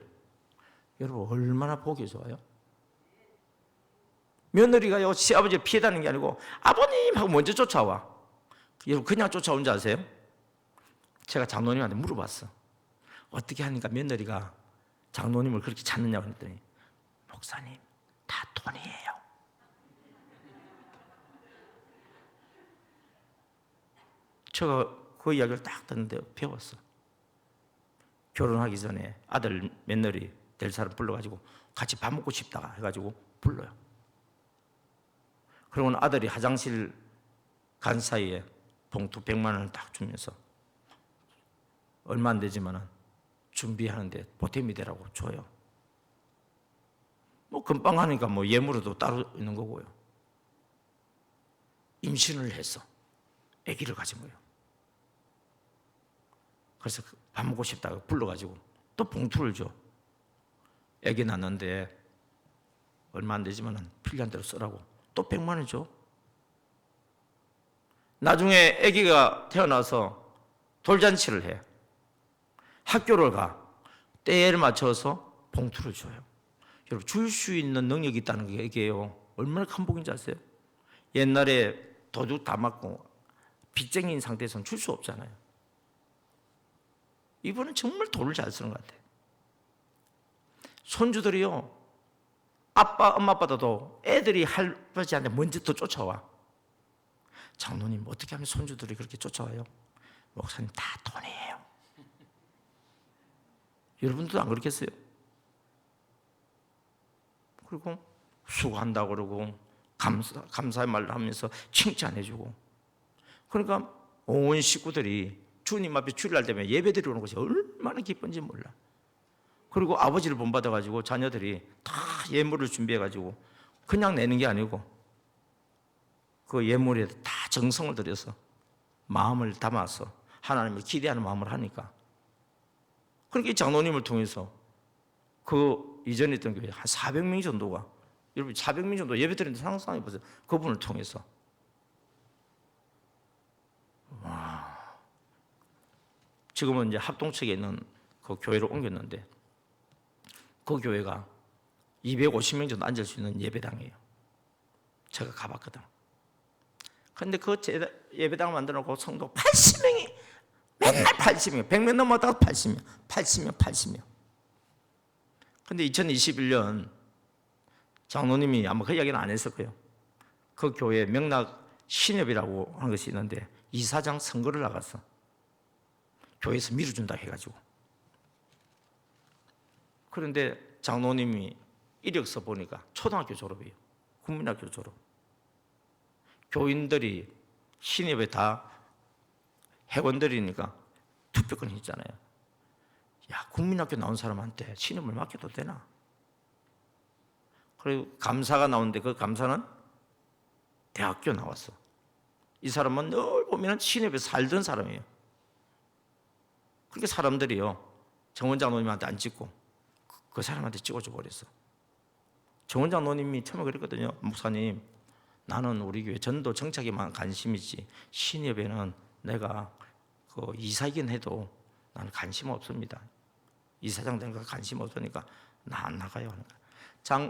여러분 얼마나 보기 좋아요. 며느리가요 시아버지를 피해다니는 게 아니고 아버님 하고 먼저 쫓아와. 여러분 그냥 쫓아온 줄 아세요? 제가 장로님한테 물어봤어. 어떻게 하니까 며느리가 장로님을 그렇게 찾느냐고 했더니 목사님 다 돈이에요. 제가 그 이야기를 딱 듣는데 배웠어. 결혼하기 전에 아들 며느리 될 사람 불러가지고 같이 밥 먹고 싶다가 해가지고 불러요. 그러고는 아들이 화장실 간 사이에 봉투 100만 원을 딱 주면서 얼마 안 되지만은 준비하는데 보탬이 되라고 줘요. 뭐 금방 하니까 뭐 예물도 따로 있는 거고요. 임신을 해서 아기를 가진 거예요. 그래서 밥 먹고 싶다고 불러가지고 또 봉투를 줘. 아기 낳는데 얼마 안 되지만은 필요한 대로 쓰라고 또 100만 원 줘. 나중에 아기가 태어나서 돌잔치를 해. 학교를 가. 때를 맞춰서 봉투를 줘요. 여러분 줄 수 있는 능력이 있다는 게 이게요. 얼마나 큰 복인지 아세요? 옛날에 도둑 다 맞고 빚쟁이인 상태에서는 줄 수 없잖아요. 이분은 정말 돈을 잘 쓰는 것 같아요. 손주들이요 엄마 아빠도 애들이 할아버지한테 먼저 더 쫓아와. 장로님 어떻게 하면 손주들이 그렇게 쫓아와요? 목사님 다 돈이에요. 여러분들도 안 그렇겠어요? 그리고 수고한다고 그러고 감사의 말을 하면서 칭찬해주고, 그러니까 온 식구들이 주님 앞에 주일날 되면 예배드리러 오는 것이 얼마나 기쁜지 몰라. 그리고 아버지를 본받아가지고 자녀들이 다 예물을 준비해가지고 그냥 내는 게 아니고 그 예물에 다 정성을 들여서 마음을 담아서 하나님을 기대하는 마음을 하니까, 그렇게 장로님을 통해서 그 이전에 있던 교회 한 400명 정도가, 여러분 400명 정도 예배드리는데 상상해 보세요. 그분을 통해서. 와. 지금은 이제 합동측에 있는 그 교회로 옮겼는데 그 교회가 250명 정도 앉을 수 있는 예배당이에요. 제가 가봤거든. 그런데 그 예배당을 만들어 놓고 성도 80명이 맨날 80명, 100명 넘어다가 80명. 근데 2021년 장로님이 아마 그 이야기는 안 했을 거예요. 그 교회 명락 신협이라고 하는 것이 있는데 이사장 선거를 나갔어. 교회에서 밀어준다 해가지고. 그런데 장로님이 이력서 보니까 초등학교 졸업이에요. 국민학교 졸업. 교인들이 신협에 다 회원들이니까 투표권이 있잖아요. 야, 국민학교 나온 사람한테 신임을 맡겨도 되나? 그리고 감사가 나오는데 그 감사는 대학교 나왔어. 이 사람은 늘 보면 신협에 살던 사람이에요. 그렇게 사람들이요, 정원 장로님한테 안 찍고 그 사람한테 찍어줘 버렸어. 정원 장로님이 처음에 그랬거든요. 목사님, 나는 우리 교회 전도 정착에만 관심이지 신협에는 내가 그 이사이긴 해도 나는 관심 없습니다. 이사장 된 거 관심 없으니까 나 안 나가요.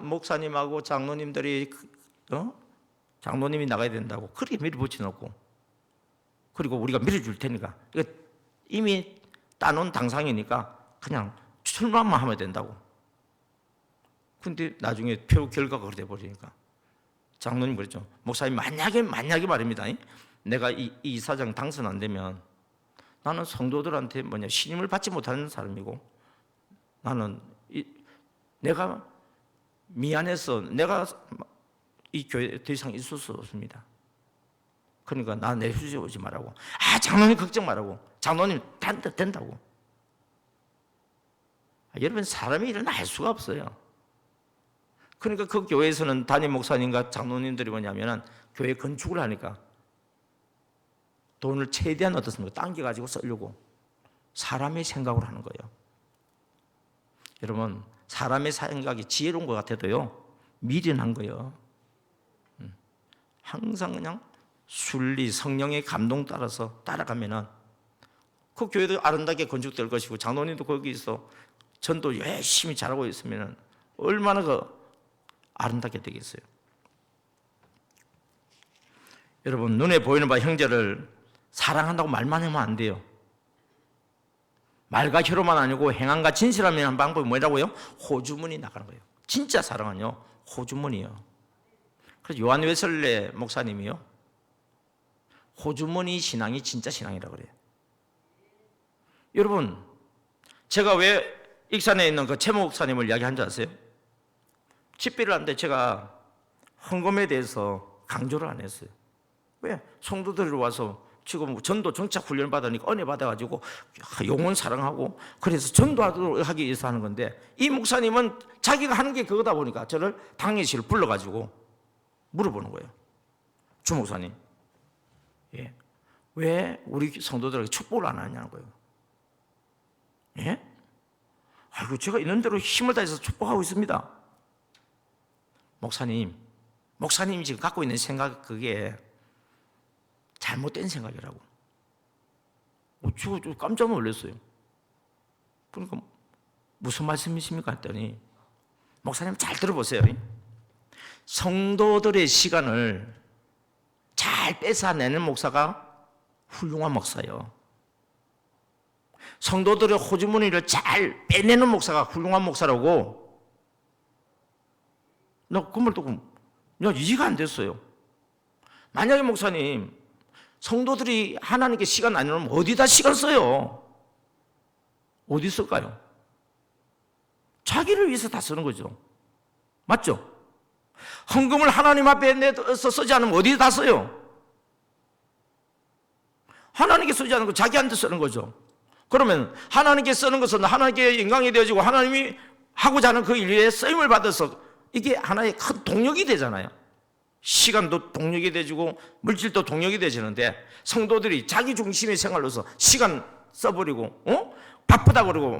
목사님하고 장로님들이 장로님이 나가야 된다고 그렇게 밀어붙여놓고, 그리고 우리가 밀어줄 테니까 이거 이미 따놓은 당상이니까 그냥 출마만 하면 된다고. 근데 나중에 표 결과가 그래 버리니까 장로님 그랬죠. 목사님 만약에 말입니다. 내가 이 이사장 당선 안 되면 나는 성도들한테 신임을 받지 못하는 사람이고, 나는 내가 미안해서 내가 이 교회에 더 이상 있을 수 없습니다. 그러니까 나 내주지 말라고. 장로님 걱정 말라고. 장로님 된다고. 여러분, 사람이 일은 알 수가 없어요. 그러니까 그 교회에서는 담임 목사님과 장로님들이 뭐냐면은 교회 건축을 하니까 돈을 최대한 어떻습니까? 당겨가지고 쓰려고 사람의 생각을 하는 거예요. 여러분, 사람의 생각이 지혜로운 것 같아도요, 미련한 거예요. 항상 그냥 순리, 성령의 감동 따라서 따라가면은 그 교회도 아름답게 건축될 것이고, 장로님도 거기서 전도 열심히 잘하고 있으면은 얼마나 아름답게 되겠어요. 여러분, 눈에 보이는 바 형제를 사랑한다고 말만 하면 안 돼요. 말과 혀로만 아니고 행함과 진실하면 한 방법이 뭐라고요? 호주머니 나가는 거예요. 진짜 사랑은요, 호주머니예요. 그래서 요한 웨슬레 목사님이요, 호주머니 신앙이 진짜 신앙이라고 그래요. 여러분, 제가 왜 익산에 있는 그 최 목사님을 이야기한 줄 아세요? 집회를 하는데 제가 헌금에 대해서 강조를 안 했어요. 왜? 성도들이 와서 지금 전도 정착 훈련 받으니까 은혜 받아가지고 영혼 사랑하고 그래서 전도하기 위해서 하는 건데, 이 목사님은 자기가 하는 게 그거다 보니까 저를 당회실 불러가지고 물어보는 거예요. 주 목사님, 왜 우리 성도들에게 축복을 안 하냐는 거예요. 예? 아이고, 제가 있는 대로 힘을 다해서 축복하고 있습니다. 목사님이 지금 갖고 있는 생각, 그게 잘못된 생각이라고. 제가 깜짝 놀랐어요. 그러니까 무슨 말씀이십니까 했더니, 목사님 잘 들어보세요. 성도들의 시간을 잘 뺏어내는 목사가 훌륭한 목사예요. 성도들의 호주머니를 잘 빼내는 목사가 훌륭한 목사라고. 나 그 말 듣고 이해가 안 됐어요. 만약에 목사님, 성도들이 하나님께 시간 안 내면 어디다 시간 써요? 어디 쓸까요? 자기를 위해서 다 쓰는 거죠. 맞죠? 헌금을 하나님 앞에 내서 쓰지 않으면 어디다 써요? 하나님께 쓰지 않은 거 자기한테 쓰는 거죠. 그러면 하나님께 쓰는 것은 하나님께 영광이 되어지고 하나님이 하고자 하는 그 일에 쓰임을 받아서 이게 하나의 큰 동력이 되잖아요. 시간도 동력이 되지고 물질도 동력이 되지는데 성도들이 자기 중심의 생활로서 시간 써버리고 바쁘다 그러고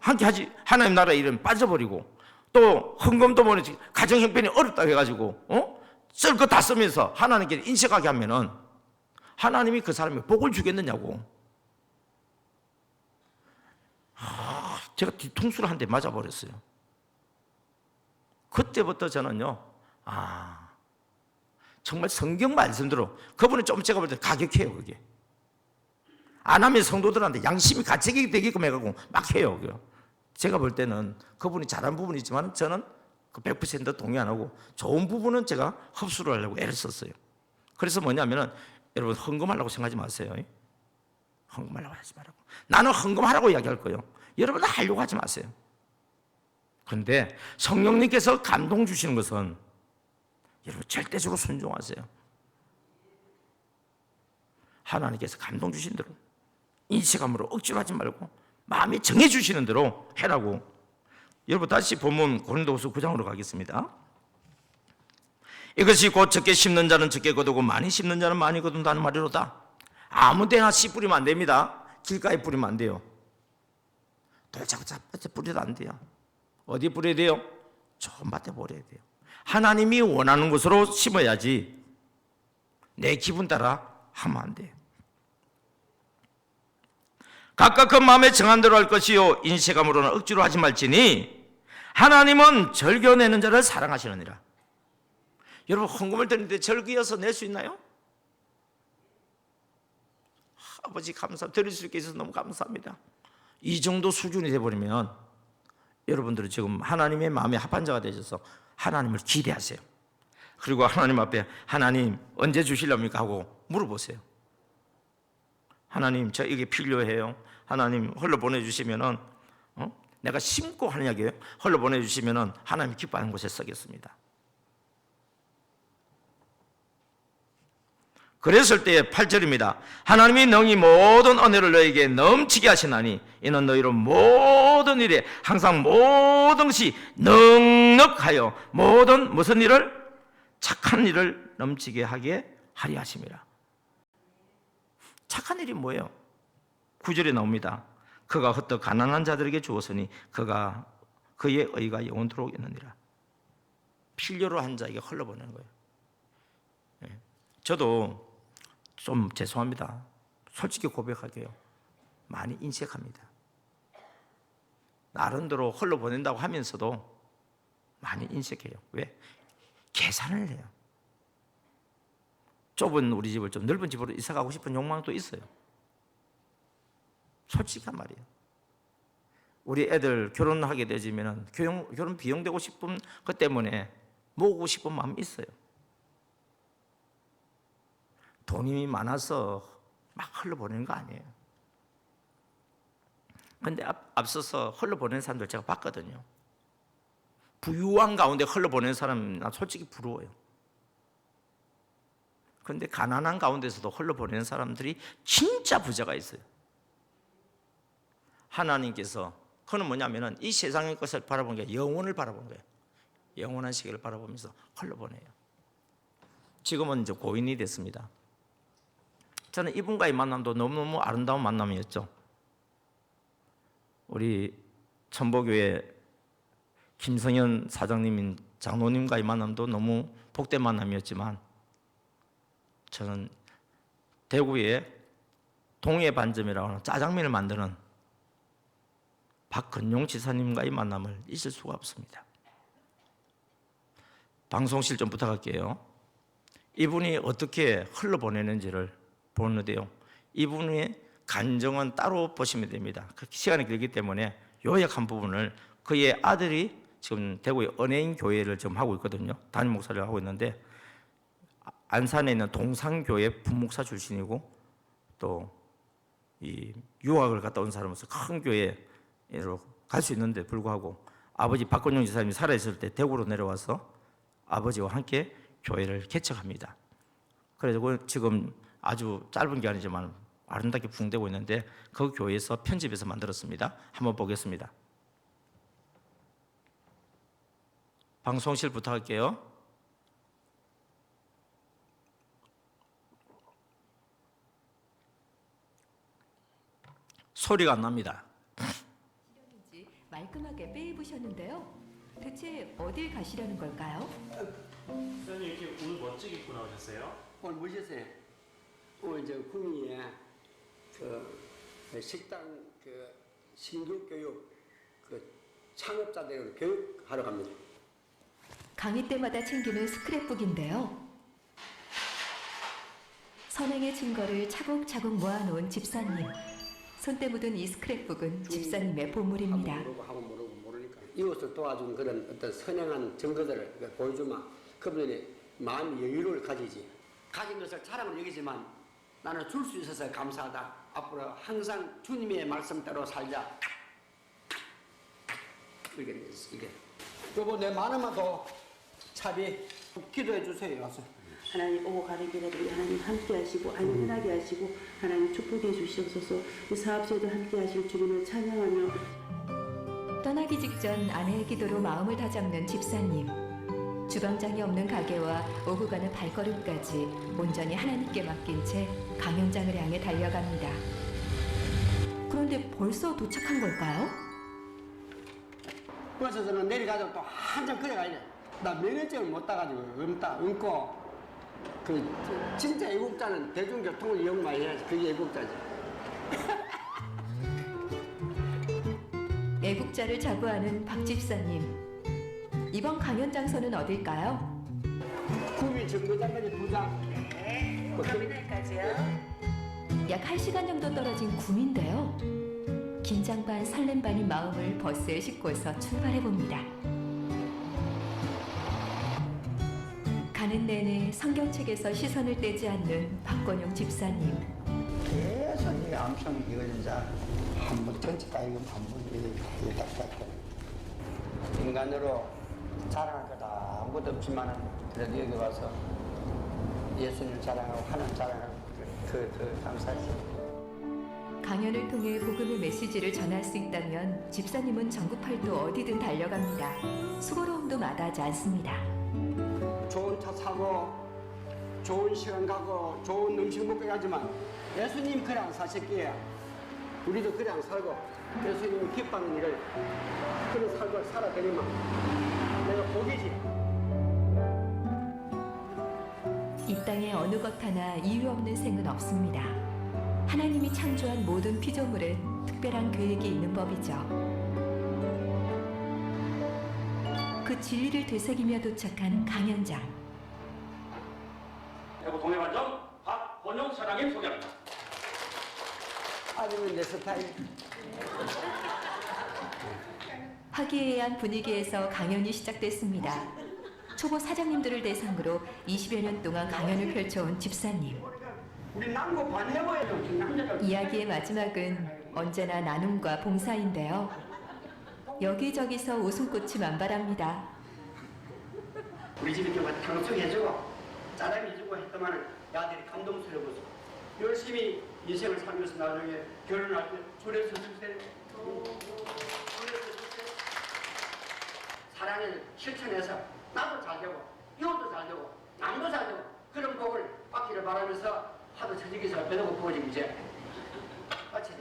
함께 하지 하나님 나라 일은 빠져버리고 또 헌금도 뭐지 가정 형편이 어렵다 해가지고 쓸 거 다 쓰면서 하나님께 인색하게 하면은 하나님이 그 사람에 복을 주겠느냐고. 제가 뒤통수를 한 대 맞아버렸어요. 그때부터 저는요, 정말 성경 말씀대로 그분은 좀 제가 볼 때 가격해요, 그게. 안 하면 성도들한테 양심이 가책이 되게끔 해가지고 막 해요. 제가 볼 때는 그분이 잘한 부분이 있지만 저는 그 100% 동의 안 하고 좋은 부분은 제가 흡수를 하려고 애를 썼어요. 그래서 뭐냐면은 여러분 헌금하려고 생각하지 마세요. 헌금하려고 하지 말라고. 나는 헌금하라고 이야기할 거예요. 여러분은 하려고 하지 마세요. 그런데 성령님께서 감동 주시는 것은 여러분 절대적으로 순종하세요. 하나님께서 감동 주신 대로 인식함으로 억지로 하지 말고 마음이 정해 주시는 대로 해라고. 여러분 다시 본문 고린도후서 9장으로 가겠습니다. 이것이 곧 적게 심는 자는 적게 거두고 많이 심는 자는 많이 거둔다는 말이로다. 아무 데나 씨 뿌리면 안 됩니다. 길가에 뿌리면 안 돼요. 돌짝짝 뿌려도 안 돼요. 어디 뿌려야 돼요? 좋은 밭에 뿌려야 돼요. 하나님이 원하는 곳으로 심어야지 내 기분 따라 하면 안 돼요. 각각 그 마음에 정한 대로 할 것이요 인색함으로는 억지로 하지 말지니 하나님은 절겨내는 자를 사랑하시느니라. 여러분 헌금을 드리는데 절기어서 낼 수 있나요? 아버지 드릴 수 있게 해서 너무 감사합니다. 이 정도 수준이 돼버리면 여러분들은 지금 하나님의 마음에 합한 자가 되셔서 하나님을 기대하세요. 그리고 하나님 앞에 하나님 언제 주실랍니까 하고 물어보세요. 하나님 저 이게 필요해요. 하나님 흘러 보내주시면은 내가 심고 하는 이야기예요. 흘러 보내주시면은 하나님 기뻐하는 곳에 쓰겠습니다. 그랬을 때에 8절입니다. 하나님이 능히 모든 은혜를 너에게 넘치게 하시나니 이는 너희로 모든 일에 항상 모든 것이 넉넉하여 모든 무슨 일을 착한 일을 넘치게 하게 하리 하심이라. 착한 일이 뭐예요? 9절에 나옵니다. 그가 헛되이 가난한 자들에게 주었으니 그가 그의 의가 영원토록 있느니라. 필요로 한 자에게 흘러보내는 거예요. 저도 좀 죄송합니다. 솔직히 고백할게요. 많이 인색합니다. 나름대로 흘러보낸다고 하면서도 많이 인색해요. 왜? 계산을 해요. 좁은 우리 집을 좀 넓은 집으로 이사가고 싶은 욕망도 있어요. 솔직한 말이에요. 우리 애들 결혼하게 되지면 결혼 비용 되고 싶은 것 때문에 모으고 싶은 마음이 있어요. 돈이 많아서 막 흘러보내는 거 아니에요. 그런데 앞서서 흘러보내는 사람들 제가 봤거든요. 부유한 가운데 흘러보내는 사람 나 솔직히 부러워요. 그런데 가난한 가운데서도 흘러보내는 사람들이 진짜 부자가 있어요. 하나님께서 그건 뭐냐면은 이 세상의 것을 바라보는 게 영혼을 바라보는 거예요. 영원한 세계를 바라보면서 흘러보내요. 지금은 이제 고인이 됐습니다. 저는 이분과의 만남도 너무너무 아름다운 만남이었죠. 우리 천보교회 김성현 사장님, 장로님과의 만남도 너무 복된 만남이었지만 저는 대구에 동해반점이라고 하는 짜장면을 만드는 박근용 지사님과의 만남을 잊을 수가 없습니다. 방송실 좀 부탁할게요. 이분이 어떻게 흘러보내는지를 보는데요. 이분의 간정은 따로 보시면 됩니다. 시간이 길기 때문에 요약한 부분을 그의 아들이 지금 대구의 은혜인 교회를 지금 하고 있거든요. 담임 목사를 하고 있는데 안산에 있는 동산교회 분목사 출신이고 또 이 유학을 갔다 온 사람으로서 큰 교회로 갈 수 있는데 불구하고 아버지 박건영 지사님이 살아있을 때 대구로 내려와서 아버지와 함께 교회를 개척합니다. 그래서 지금 아주 짧은 기간이지만 아름답게 부흥되고 있는데 그 교회에서 편집해서 만들었습니다. 한번 보겠습니다. 방송실 부탁할게요. 소리가 안 납니다. 말끔하게 빼입으셨는데요. 대체 어딜 가시려는 걸까요? 선생님 이렇게 오늘 멋지게 입고 나오셨어요? 오늘 보셨어요? 오늘 저 구미에 그 식당 그 신규 교육 그 창업자들 교육하러 갑니다. 강의 때마다 챙기는 스크랩북인데요. 선행의 증거를 차곡차곡 모아놓은 집사님. 손때 묻은 이 스크랩북은 집사님의 보물입니다. 하고 모르고 모르니까 이웃을 도와준 그런 어떤 선행한 증거들을 보여주면 그분이 마음 여유를 가지지. 가진 것을 자랑으로 여기지만 나는 줄 수 있어서 감사하다. 앞으로 항상 주님의 말씀대로 살자. 이게 여보 내 마음만 더 차비 기도해 주세요. 와서. 하나님 오고 가는 길에 우리 하나님 함께 하시고 안전하게 하시고 하나님 축복해 주시옵소서. 이 사업소에도 함께 하실 주님을 찬양하며 떠나기 직전 아내의 기도로 마음을 다잡는 집사님. 주방장이 없는 가게와 오고 가는 발걸음까지 온전히 하나님께 맡긴 채 강연장을 향해 달려갑니다. 그런데 벌써 도착한 걸까요? 그래서 저는 내려가지고 또 한참 걸어가야 돼. 나 면허증을 못 따가지고 ը고 그 진짜 애국자는 대중교통을 이용 많이 해야지. 그게 애국자지. 애국자를 자부하는 박 집사님. 이번 강연 장소는 어딜까요? 구미 정거장까지 2장. 터미널까지요? 약 1시간 정도 떨어진 구미인데요. 긴장 반 설렘 반인 마음을 버스에 싣고서 출발해봅니다. 가는 내내 성경책에서 시선을 떼지 않는 박건용 집사님. 계속 이 암송 이거 진짜 한번 전체 다 이거 한번 이렇게 딱 인간으로 자랑할 거다 아무것도 없지만은 그래도 여기 와서 예수님 자랑하고 하나님 자랑하고 그 감사하지. 강연을 통해 복음의 메시지를 전할 수 있다면 집사님은 전국 팔도 어디든 달려갑니다. 수고로움도 마다하지 않습니다. 좋은 차 사고 좋은 시간 가고 좋은 음식 먹고 하지만 예수님 그냥 사실게야. 우리도 그냥 살고 예수님이 기뻐하는 일을 그런 삶을 살아드리면 내가 복이지. 이 땅에 어느 것 하나 이유 없는 생은 없습니다. 하나님이 창조한 모든 피조물은 특별한 계획이 있는 법이죠. 그 진리를 되새기며 도착한 강연장. 대구 동해반점 박건영 사장님 소개합니다. 아니면 내 스타일. 화기애애한 분위기에서 강연이 시작됐습니다. 초보 사장님들을 대상으로 20여 년 동안 강연을 펼쳐온 집사님. 우리 남고 반해봐야죠. 이야기의 마지막은 언제나 나눔과 봉사인데요. 여기저기서 웃음꽃이 만발합니다. 우리 집에 이렇게 당숙해주고 짜장해주고 했더만은 야들이 감동스러워서 열심히 인생을 살면서 나중에 결혼할 때 줄에서 주세요. 사랑을 실천해서 나도 잘 되고 이웃도 잘 되고 남도 잘 되고 그런 복을 받기를 바라면서 하도 저녁에 잘 배우고 보지 이제 같이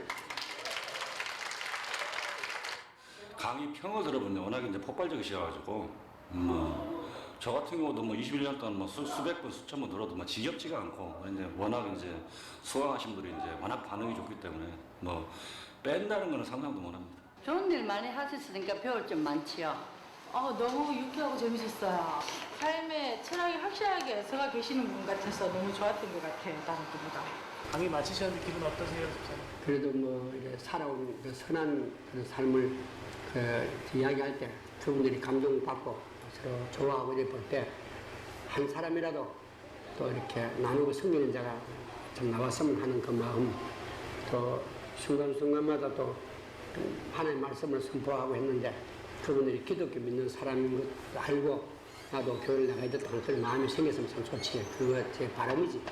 강의 평을 들어보는데 워낙 이제 폭발적이셔가지고 저 같은 경우도 21년 동안 수백 번 수천 번 들어도 지겹지가 않고 이제 워낙 이제 수강하신 분들이 이제 워낙 반응이 좋기 때문에 뺀다는 거는 상상도 못합니다. 좋은 일 많이 하셨으니까 배울 점 많지요. 너무 유쾌하고 재밌었어요. 삶에 철학이 확실하게 서가 계시는 분 같아서 너무 좋았던 것 같아요. 다른 분보다. 강의 마치셨는데 기분 어떠세요? 그래도 뭐 이렇게 살아온 그 선한 그 삶을 그 이야기할 때 그분들이 감동받고 서로 좋아하고 이럴 때 한 사람이라도 또 이렇게 나누고 섬기는 자가 좀 나왔으면 하는 그 마음, 또 순간순간마다 또 하나님의 말씀을 선포하고 했는데 그분들이 기독교 믿는 사람인 것 알고 나도 교회를 나가야 됐다는 그런 마음이 생겼으면 참 좋지. 그거 제 바람이지.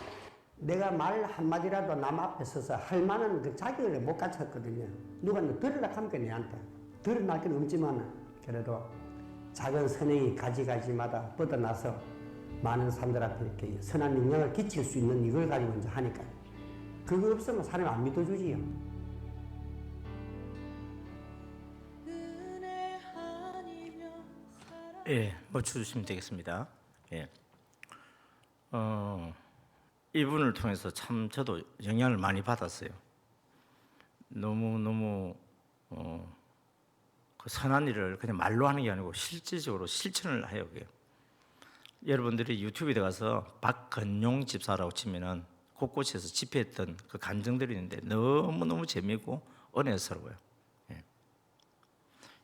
내가 말 한마디라도 남 앞에 서서 할 만한 그 자격을 못 갖췄거든요. 누가 들으라 하니까 내한테. 들어날 건 없지만 그래도 작은 선행이 가지가지마다 뻗어나서 많은 사람들 앞에 이렇게 선한 영향을 끼칠 수 있는 이걸 가지고 이제 하니까 그거 없으면 사람이 안 믿어주지요. 예, 멈춰주시면 되겠습니다. 예. 이분을 통해서 참 저도 영향을 많이 받았어요. 너무 그 선한 일을 그냥 말로 하는 게 아니고 실질적으로 실천을 해요. 그게. 여러분들이 유튜브에 들어가서 박건용 집사라고 치면은 곳곳에서 집회했던 그 간증들이 있는데 너무너무 재미있고 은혜스러워요. 예.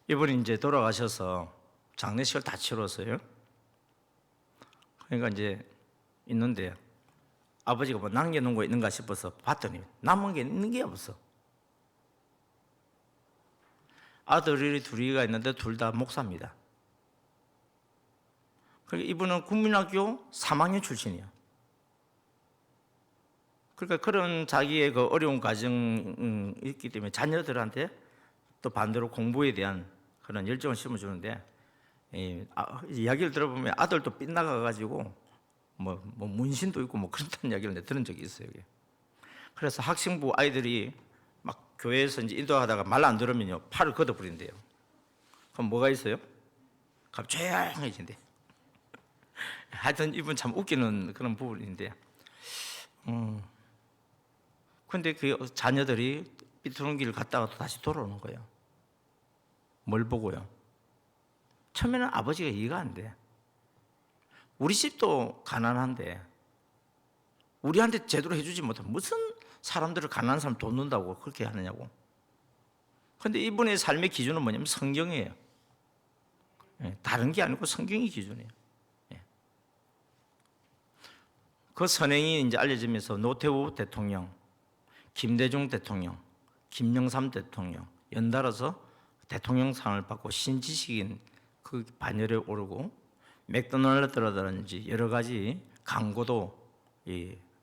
이분이 이제 돌아가셔서 장례식을 다 치렀어요. 그러니까 이제 있는데 아버지가 뭐 남겨놓은 거 있는가 싶어서 봤더니 남은 게 있는 게 없어. 아들이 둘이가 있는데 둘 다 목사입니다. 그러니까 이분은 국민학교 3학년 출신이야. 그러니까 그런 자기의 그 어려운 가정이 있기 때문에 자녀들한테 또 반대로 공부에 대한 그런 열정을 심어주는데 이야기를 들어보면 아들도 빗나가가지고 뭐 문신도 있고 뭐 그렇다는 이야기를 내가 들은 적이 있어요. 그래서 학생부 아이들이 막 교회에서 이제 인도하다가 말 안 들으면요 팔을 걷어버린대요. 그럼 뭐가 있어요? 갑자기 조용해진대. 하여튼 이분 참 웃기는 그런 부분인데, 근데 그 자녀들이 삐뚤은 길을 갔다가 또 다시 돌아오는 거예요. 뭘 보고요? 처음에는 아버지가 이해가 안 돼. 우리 집도 가난한데 우리한테 제대로 해주지 못하면 무슨 사람들을 가난한 사람 돕는다고 그렇게 하느냐고. 근데 이분의 삶의 기준은 뭐냐면 성경이에요. 다른 게 아니고 성경이 기준이에요. 그 선행이 이제 알려지면서 노태우 대통령, 김대중 대통령, 김영삼 대통령 연달아서 대통령상을 받고 신지식인 그 반열에 오르고 맥도날드라든지 여러 가지 광고도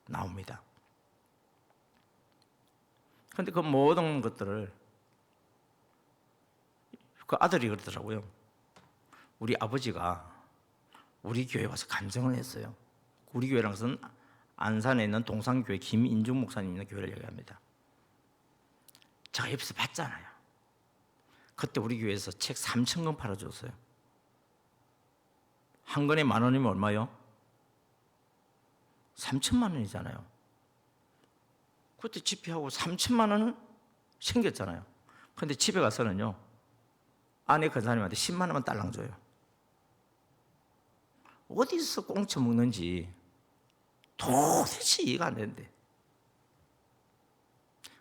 나옵니다. 그런데 그 모든 것들을 그 아들이 그러더라고요. 우리 아버지가 우리 교회에 와서 간증을 했어요. 우리 교회라는 것은 안산에 있는 동산교회 김인중 목사님 있는 교회를 얘기합니다. 제가 옆에서 봤잖아요. 그때 우리 교회에서 책 3,000권 팔아줬어요. 한 권에 10,000원이면 얼마요? 3,000만 원이잖아요. 그때 집회하고 3,000만 원은 생겼잖아요. 그런데 집에 가서는요, 아내 권사님한테 10만 원만 딸랑 줘요. 어디서 꽁쳐 먹는지 도대체 이해가 안 되는데.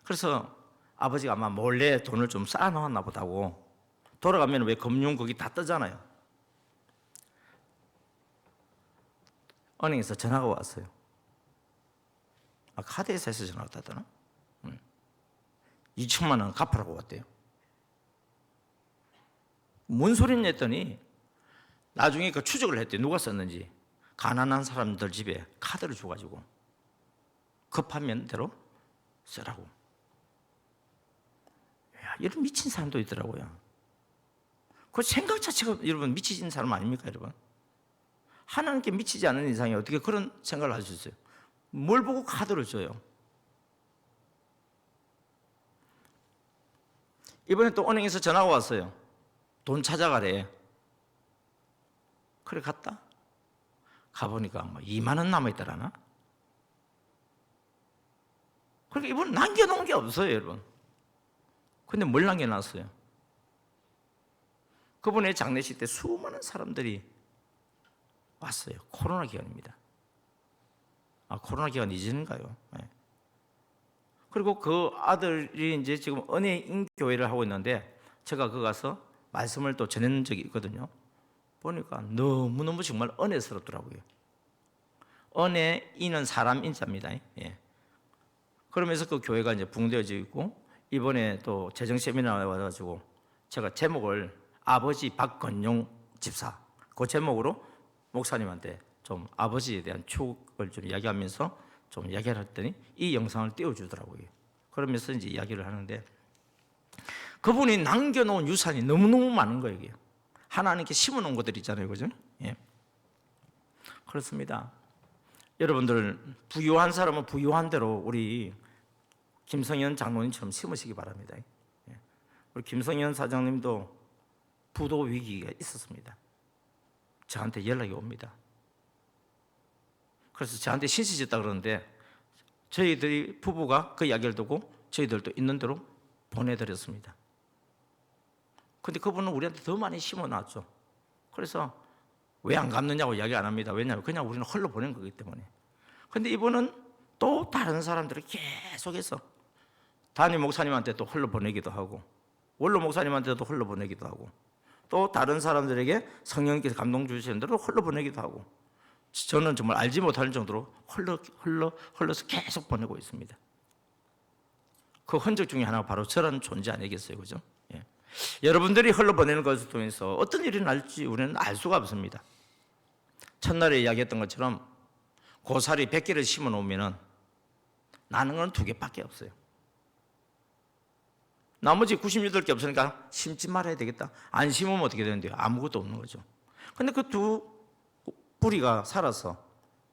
그래서 아버지가 아마 몰래 돈을 좀 쌓아놓았나 보다고. 돌아가면 왜 금융 거기 다 뜨잖아요. 은행에서 전화가 왔어요. 카드회사에서 전화가 왔다더나? 2천만 원 갚으라고 왔대요. 뭔 소리냐 했더니 나중에 그 추적을 했대요. 누가 썼는지. 가난한 사람들 집에 카드를 줘가지고 급하면 대로 쓰라고. 야, 이런 미친 사람도 있더라고요. 그 생각 자체가 여러분 미치신 사람 아닙니까, 여러분? 하나님께 미치지 않는 이상에 어떻게 그런 생각을 할 수 있어요? 뭘 보고 카드를 줘요? 이번에 또 은행에서 전화가 왔어요. 돈 찾아가래. 그래 갔다. 가보니까 뭐 2만 원 남아있더라나? 그러니까 이분은 남겨놓은 게 없어요, 여러분. 근데 뭘 남겨놨어요? 그분의 장례식 때 수많은 사람들이 왔어요. 코로나 기간입니다. 코로나 기간 이전인가요? 네. 그리고 그 아들이 이제 지금 은혜인 교회를 하고 있는데 제가 그 가서 말씀을 또 전한 적이 있거든요. 보니까 너무너무 정말 은혜스럽더라고요. 은혜인은 사람 인자입니다. 예. 그러면서 그 교회가 이제 붕대어져 있고, 이번에 또 재정 세미나에 와가지고 제가 제목을 아버지 박건용 집사, 그 제목으로 목사님한테 좀 아버지에 대한 추억을 좀 이야기하면서 좀 이야기를 했더니 이 영상을 띄워주더라고요. 그러면서 이제 이야기를 하는데, 그분이 남겨놓은 유산이 너무너무 많은 거예요. 이게. 하나님께 심어놓은 것들 있잖아요, 그죠? 예. 그렇습니다. 여러분들 부유한 사람은 부유한 대로 우리 김성현 장로님처럼 심으시기 바랍니다. 예. 우리 김성현 사장님도 부도 위기가 있었습니다. 저한테 연락이 옵니다. 그래서 저한테 신세졌다 그러는데, 저희들이 부부가 그 이야기를 듣고 저희들도 있는 대로 보내드렸습니다. 근데 그분은 우리한테 더 많이 심어놨죠. 그래서 왜 안 갚느냐고 이야기 안 합니다. 왜냐하면 그냥 우리는 헐러 보낸 거기 때문에. 근데 이분은 또 다른 사람들을 계속해서 담임 목사님한테 또 헐러 보내기도 하고, 원로 목사님한테도 흘러 보내기도 하고, 또 다른 사람들에게 성령님께서 감동 주시는 대로 흘러 보내기도 하고, 저는 정말 알지 못할 정도로 흘러서 계속 보내고 있습니다. 그 흔적 중에 하나가 바로 저라는 존재 아니겠어요, 그죠? 예. 여러분들이 흘러 보내는 것을 통해서 어떤 일이 날지 우리는 알 수가 없습니다. 첫날에 이야기했던 것처럼 고사리 100개를 심어 놓으면 나는 건 2개밖에 없어요. 나머지 98개 없으니까 심지 말아야 되겠다. 안 심으면 어떻게 되는데요? 아무것도 없는 거죠. 근데 그 두 뿌리가 살아서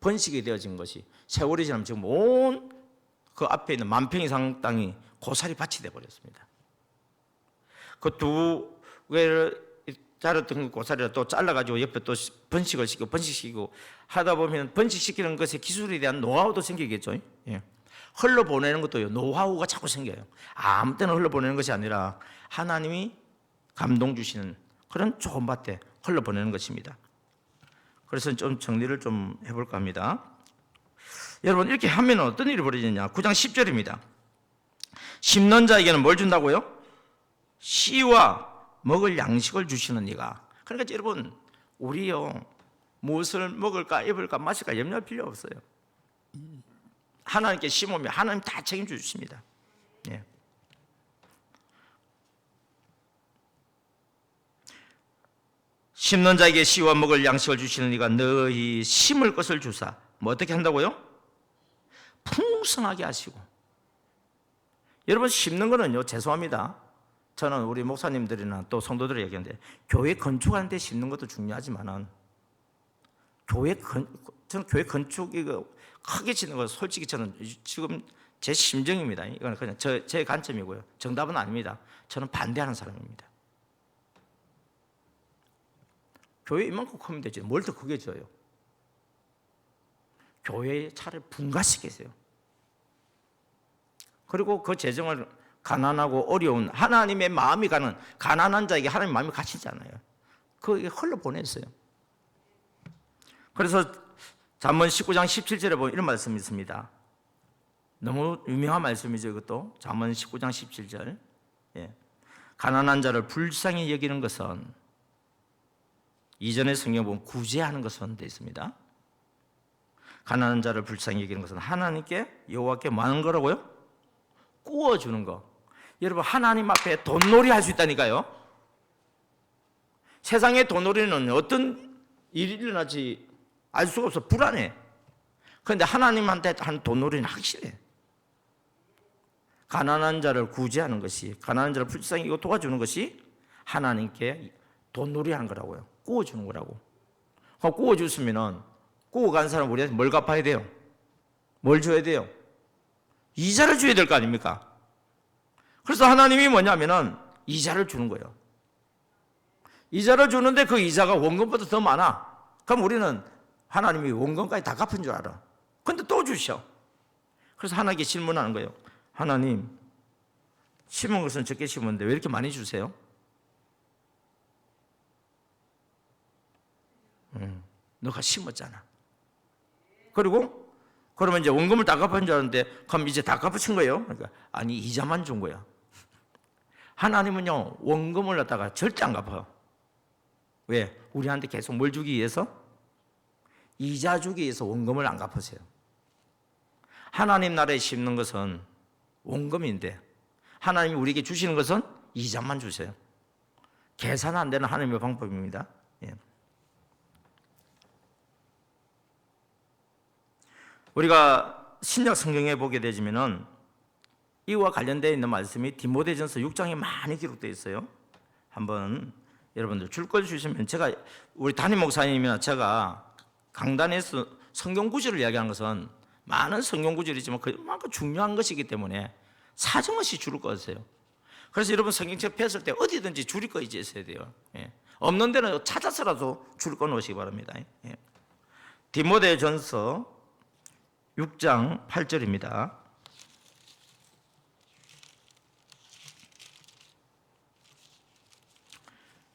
번식이 되어진 것이 세월이 지나면 지금 온 그 앞에 있는 만평 이상 땅이 고사리 밭이 되어버렸습니다. 그 두 개를 자랐던 고사리를 또 잘라가지고 옆에 또 번식시키고 하다 보면 번식시키는 것에 기술에 대한 노하우도 생기겠죠. 예. 흘러보내는 것도요, 노하우가 자꾸 생겨요. 아무 때나 흘러보내는 것이 아니라 하나님이 감동 주시는 그런 좋은 밭에 흘러보내는 것입니다. 그래서 좀 정리를 좀 해볼까 합니다. 여러분, 이렇게 하면 어떤 일이 벌어지느냐. 9장 10절입니다. 심는 자에게는 뭘 준다고요? 씨와 먹을 양식을 주시는 이가. 그러니까 여러분, 우리요, 무엇을 먹을까, 입을까, 마실까 염려할 필요 없어요. 하나님께 심으면 하나님 다 책임져 주십니다. 예. 심는 자에게 씨와 먹을 양식을 주시는 이가 너희 심을 것을 주사 뭐 어떻게 한다고요? 풍성하게 하시고. 여러분, 심는 거는요, 죄송합니다, 저는 우리 목사님들이나 또 성도들이 얘기하는데, 교회 건축하는 데 심는 것도 중요하지만은 저는 교회 건축이 크게 짓는 거 솔직히 저는 지금 제 심정입니다. 이건 그냥 제 관점이고요. 정답은 아닙니다. 저는 반대하는 사람입니다. 교회 이만큼 크면 되지 뭘 더 크게 지어요? 교회의 차를 분가시키세요. 그리고 그 재정을 가난하고 어려운 하나님의 마음이 가는 가난한 자에게 하나님의 마음이 가시잖아요. 그게 흘러보냈어요. 그래서 잠언 19장 17절에 보면 이런 말씀이 있습니다. 너무 유명한 말씀이죠, 이것도. 잠언 19장 17절. 예. 가난한 자를 불쌍히 여기는 것은, 이전의 성경 보면 구제하는 것은 되어 있습니다. 가난한 자를 불쌍히 여기는 것은 하나님께 여호와께 뭐 하는 거라고요? 구워주는 거. 여러분, 하나님 앞에 돈놀이 할 수 있다니까요. 세상의 돈놀이는 어떤 일이 일어나지 알 수가 없어. 불안해. 그런데 하나님한테 한 돈놀이는 확실해. 가난한 자를 구제하는 것이, 가난한 자를 불쌍히 여기고 도와주는 것이 하나님께 돈놀이 하는 거라고요. 구워주는 거라고. 구워줬으면 구워간 사람 우리한테 뭘 갚아야 돼요? 뭘 줘야 돼요? 이자를 줘야 될 거 아닙니까? 그래서 하나님이 뭐냐면은 이자를 주는 거예요. 이자를 주는데 그 이자가 원금보다 더 많아. 그럼 우리는 하나님이 원금까지 다 갚은 줄 알아. 근데 또 주셔. 그래서 하나님께 질문하는 거예요. 하나님, 심은 것은 적게 심었는데 왜 이렇게 많이 주세요? 너가 심었잖아. 그리고 그러면 이제 원금을 다 갚은 줄 알았는데, 그럼 이제 다 갚으신 거예요? 그러니까 아니, 이자만 준 거야. 하나님은요, 원금을 갖다가 절대 안 갚아요. 왜? 우리한테 계속 뭘 주기 위해서? 이자 주기 위해서 원금을 안 갚으세요. 하나님 나라에 심는 것은 원금인데 하나님이 우리에게 주시는 것은 이자만 주세요. 계산 안 되는 하나님의 방법입니다. 예. 우리가 신약 성경에 보게 되지면은 이와 관련되어 있는 말씀이 디모데전서 6장에 많이 기록되어 있어요. 한번 여러분들 줄 걸 주시면, 제가 우리 담임 목사님이나 제가 강단에서 성경 구절을 이야기하는 것은 많은 성경 구절이지만 그만큼 중요한 것이기 때문에 사정없이 줄을 꺼세요. 그래서 여러분 성경책 폈을 때 어디든지 줄이 꺼 있어야 돼요. 예. 없는 데는 찾아서라도 줄을 꺼 놓으시기 바랍니다. 예. 디모데전서 6장 8절입니다.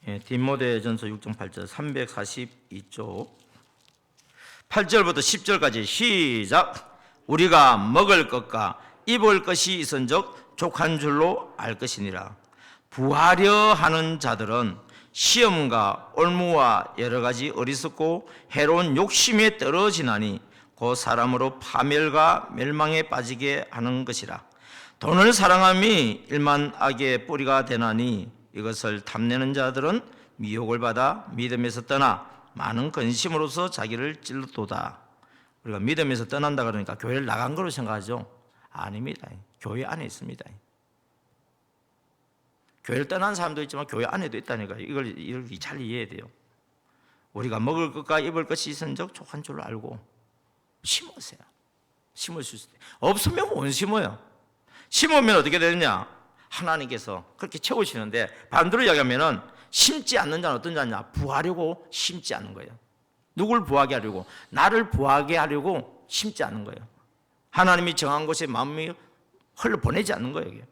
예, 디모데전서 6장 8절 342쪽 8절부터 10절까지 시작. 우리가 먹을 것과 입을 것이 있은즉 족한 줄로 알 것이니라. 부하려 하는 자들은 시험과 올무와 여러 가지 어리석고 해로운 욕심에 떨어지나니 그 사람으로 파멸과 멸망에 빠지게 하는 것이라. 돈을 사랑함이 일만 악의 뿌리가 되나니 이것을 탐내는 자들은 미혹을 받아 믿음에서 떠나 많은 근심으로서 자기를 찔렀도다. 우리가 믿음에서 떠난다 그러니까 교회를 나간 거로 생각하죠? 아닙니다. 교회 안에 있습니다. 교회를 떠난 사람도 있지만 교회 안에도 있다니까. 이걸 잘 이해해야 돼요. 우리가 먹을 것과 입을 것이 있은즉 족한 줄로 알고 심으세요. 심을 수 있어요. 없으면 못 심어요. 심으면 어떻게 되느냐? 하나님께서 그렇게 채우시는데, 반대로 이야기하면은 심지 않는 자는 어떤 자냐? 부하려고 심지 않는 거예요. 누굴 부하게 하려고? 나를 부하게 하려고 심지 않는 거예요. 하나님이 정한 곳에 마음이 흘러보내지 않는 거예요. 이게.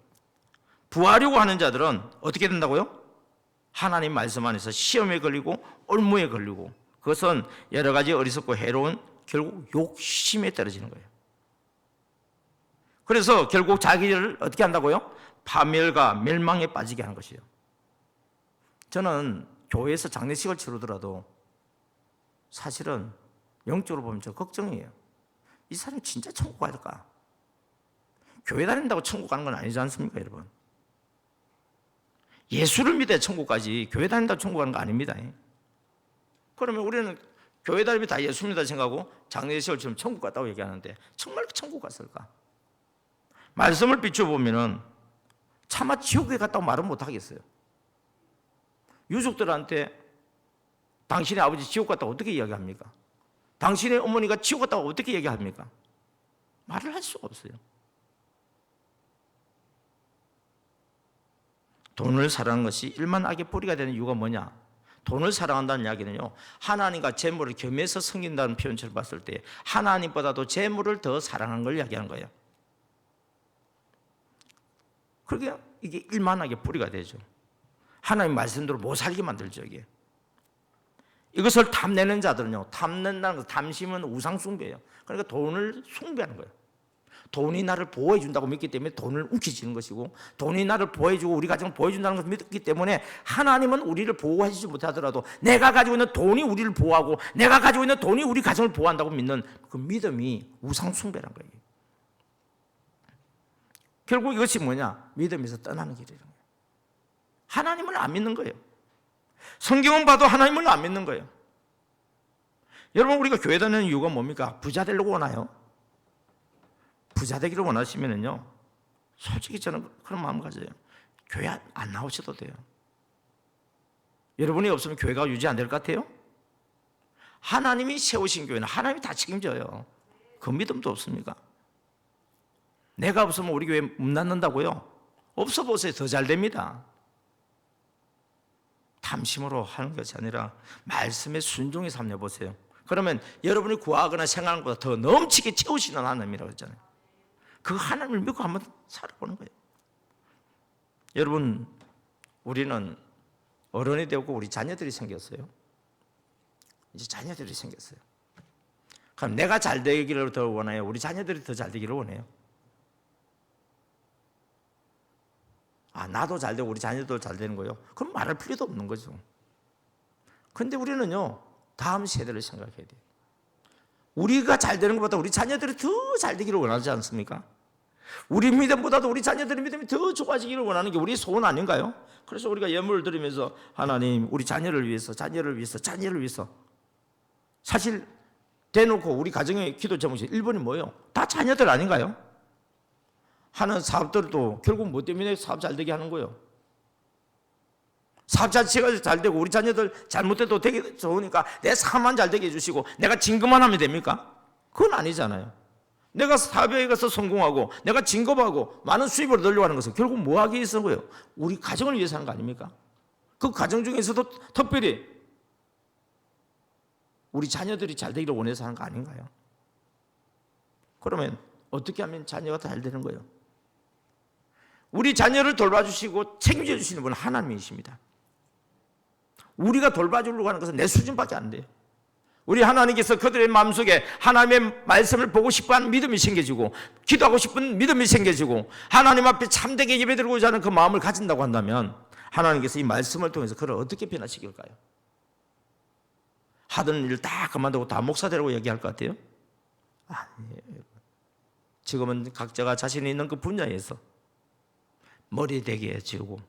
부하려고 하는 자들은 어떻게 된다고요? 하나님 말씀 안에서 시험에 걸리고 올무에 걸리고, 그것은 여러 가지 어리석고 해로운 결국 욕심에 떨어지는 거예요. 그래서 결국 자기를 어떻게 한다고요? 파멸과 멸망에 빠지게 하는 것이에요. 저는 교회에서 장례식을 치르더라도 사실은 영적으로 보면 저 걱정이에요. 이 사람이 진짜 천국 갈까? 교회 다닌다고 천국 가는 건 아니지 않습니까, 여러분? 예수를 믿어야 천국 가지 교회 다닌다고 천국 가는 거 아닙니다. 그러면 우리는 교회 다니면 다 예수 믿다 생각하고 장례식을 지금 천국 갔다고 얘기하는데 정말 천국 갔을까? 말씀을 비춰보면은 차마 지옥에 갔다고 말은 못하겠어요. 유족들한테 당신의 아버지 지옥 갔다고 어떻게 이야기합니까? 당신의 어머니가 지옥 갔다고 어떻게 얘기합니까? 말을 할 수가 없어요. 돈을 사랑하는 것이 일만 악의 뿌리가 되는 이유가 뭐냐? 돈을 사랑한다는 이야기는요, 하나님과 재물을 겸해서 섬긴다는 표현처럼 봤을 때 하나님보다도 재물을 더 사랑하는 걸 이야기하는 거예요. 그러게 이게 일만하게 뿌리가 되죠. 하나님 말씀대로 못 살게 만들죠. 이게. 이것을 탐내는 자들은요, 탐낸다는 것, 탐심은 우상숭배예요. 그러니까 돈을 숭배하는 거예요. 돈이 나를 보호해 준다고 믿기 때문에 돈을 움켜쥐는 것이고, 돈이 나를 보호해주고 우리 가정을 보호해준다는 것을 믿기 때문에 하나님은 우리를 보호해주지 못하더라도 내가 가지고 있는 돈이 우리를 보호하고 내가 가지고 있는 돈이 우리 가정을 보호한다고 믿는 그 믿음이 우상숭배라는 거예요. 결국 이것이 뭐냐? 믿음에서 떠나는 길이라는 거예요. 하나님을 안 믿는 거예요. 성경은 봐도 하나님을 안 믿는 거예요. 여러분, 우리가 교회 다니는 이유가 뭡니까? 부자 되려고 원해요. 부자 되기를 원하시면은요, 솔직히 저는 그런 마음 가져요. 교회 안 나오셔도 돼요. 여러분이 없으면 교회가 유지 안 될 것 같아요? 하나님이 세우신 교회는 하나님이 다 책임져요. 그 믿음도 없습니까? 내가 없으면 우리 교회 문 닫는다고요? 없어 보세요. 더 잘 됩니다. 탐심으로 하는 것이 아니라 말씀에 순종히 삼려보세요. 그러면 여러분이 구하거나 생각하는 것보다 더 넘치게 채우시는 하나님이라고 했잖아요. 그 하나님을 믿고 한번 살아보는 거예요. 여러분, 우리는 어른이 되고 우리 자녀들이 생겼어요. 이제 자녀들이 생겼어요. 그럼 내가 잘 되기를 더 원해요? 우리 자녀들이 더 잘 되기를 원해요? 나도 잘 되고 우리 자녀도 잘 되는 거예요. 그럼 말할 필요도 없는 거죠. 그런데 우리는요, 다음 세대를 생각해야 돼요. 우리가 잘 되는 것보다 우리 자녀들이 더 잘 되기를 원하지 않습니까? 우리 믿음보다도 우리 자녀들의 믿음이 더 좋아지기를 원하는 게 우리의 소원 아닌가요? 그래서 우리가 예물을 드리면서 하나님, 우리 자녀를 위해서, 자녀를 위해서, 자녀를 위해서. 사실 대놓고 우리 가정의 기도 제목이 1번이 뭐예요? 다 자녀들 아닌가요? 하는 사업들도 결국 뭐 때문에 사업 잘 되게 하는 거예요? 사업 자체가 잘 되고 우리 자녀들 잘못돼도 되게 좋으니까 내 사업만 잘 되게 해주시고 내가 진급만 하면 됩니까? 그건 아니잖아요. 내가 사업에 가서 성공하고 내가 진급하고 많은 수입을 늘려고 하는 것은 결국 뭐 하기 위해서 거예요? 우리 가정을 위해서 하는 거 아닙니까? 그 가정 중에서도 특별히 우리 자녀들이 잘 되기를 원해서 하는 거 아닌가요? 그러면 어떻게 하면 자녀가 잘 되는 거예요? 우리 자녀를 돌봐주시고 책임져 주시는 분은 하나님이십니다. 우리가 돌봐주려고 하는 것은 내 수준밖에 안 돼요. 우리 하나님께서 그들의 마음속에 하나님의 말씀을 보고 싶어하는 믿음이 생겨지고 기도하고 싶은 믿음이 생겨지고 하나님 앞에 참되게 예배드리고자 하는 그 마음을 가진다고 한다면 하나님께서 이 말씀을 통해서 그를 어떻게 변화시킬까요? 하던 일 다 그만두고 다 목사 되라고 얘기할 것 같아요? 아니에요. 지금은 각자가 자신이 있는 그 분야에서 머리 되게 해주고,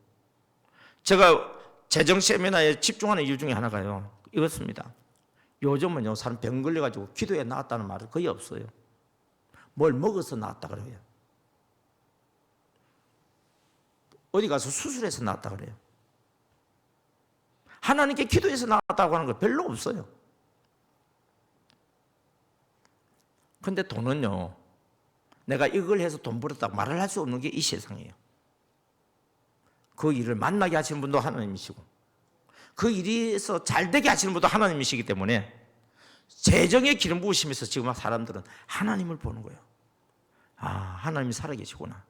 제가 재정 세미나에 집중하는 이유 중에 하나가요, 이렇습니다. 요즘은요, 사람 병 걸려가지고 기도에 나왔다는 말은 거의 없어요. 뭘 먹어서 나왔다 그래요. 어디 가서 수술해서 나왔다 그래요. 하나님께 기도해서 나왔다고 하는 거 별로 없어요. 근데 돈은요, 내가 이걸 해서 돈 벌었다고 말을 할 수 없는 게 이 세상이에요. 그 일을 만나게 하시는 분도 하나님이시고 그 일에서 잘 되게 하시는 분도 하나님이시기 때문에 재정의 기름 부으시면서 지금 사람들은 하나님을 보는 거예요. 하나님이 살아계시구나.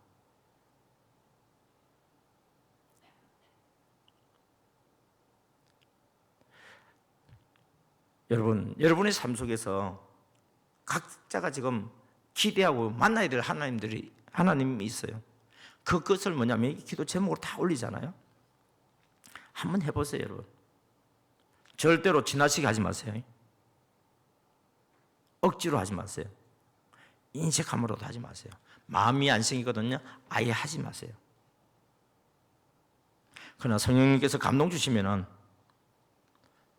여러분, 여러분의 삶 속에서 각자가 지금 기대하고 만나야 될 하나님이 있어요. 그것을 뭐냐면 기도 제목으로 다 올리잖아요. 한번 해보세요, 여러분. 절대로 지나치게 하지 마세요. 억지로 하지 마세요. 인색함으로도 하지 마세요. 마음이 안 생기거든요. 아예 하지 마세요. 그러나 성령님께서 감동 주시면은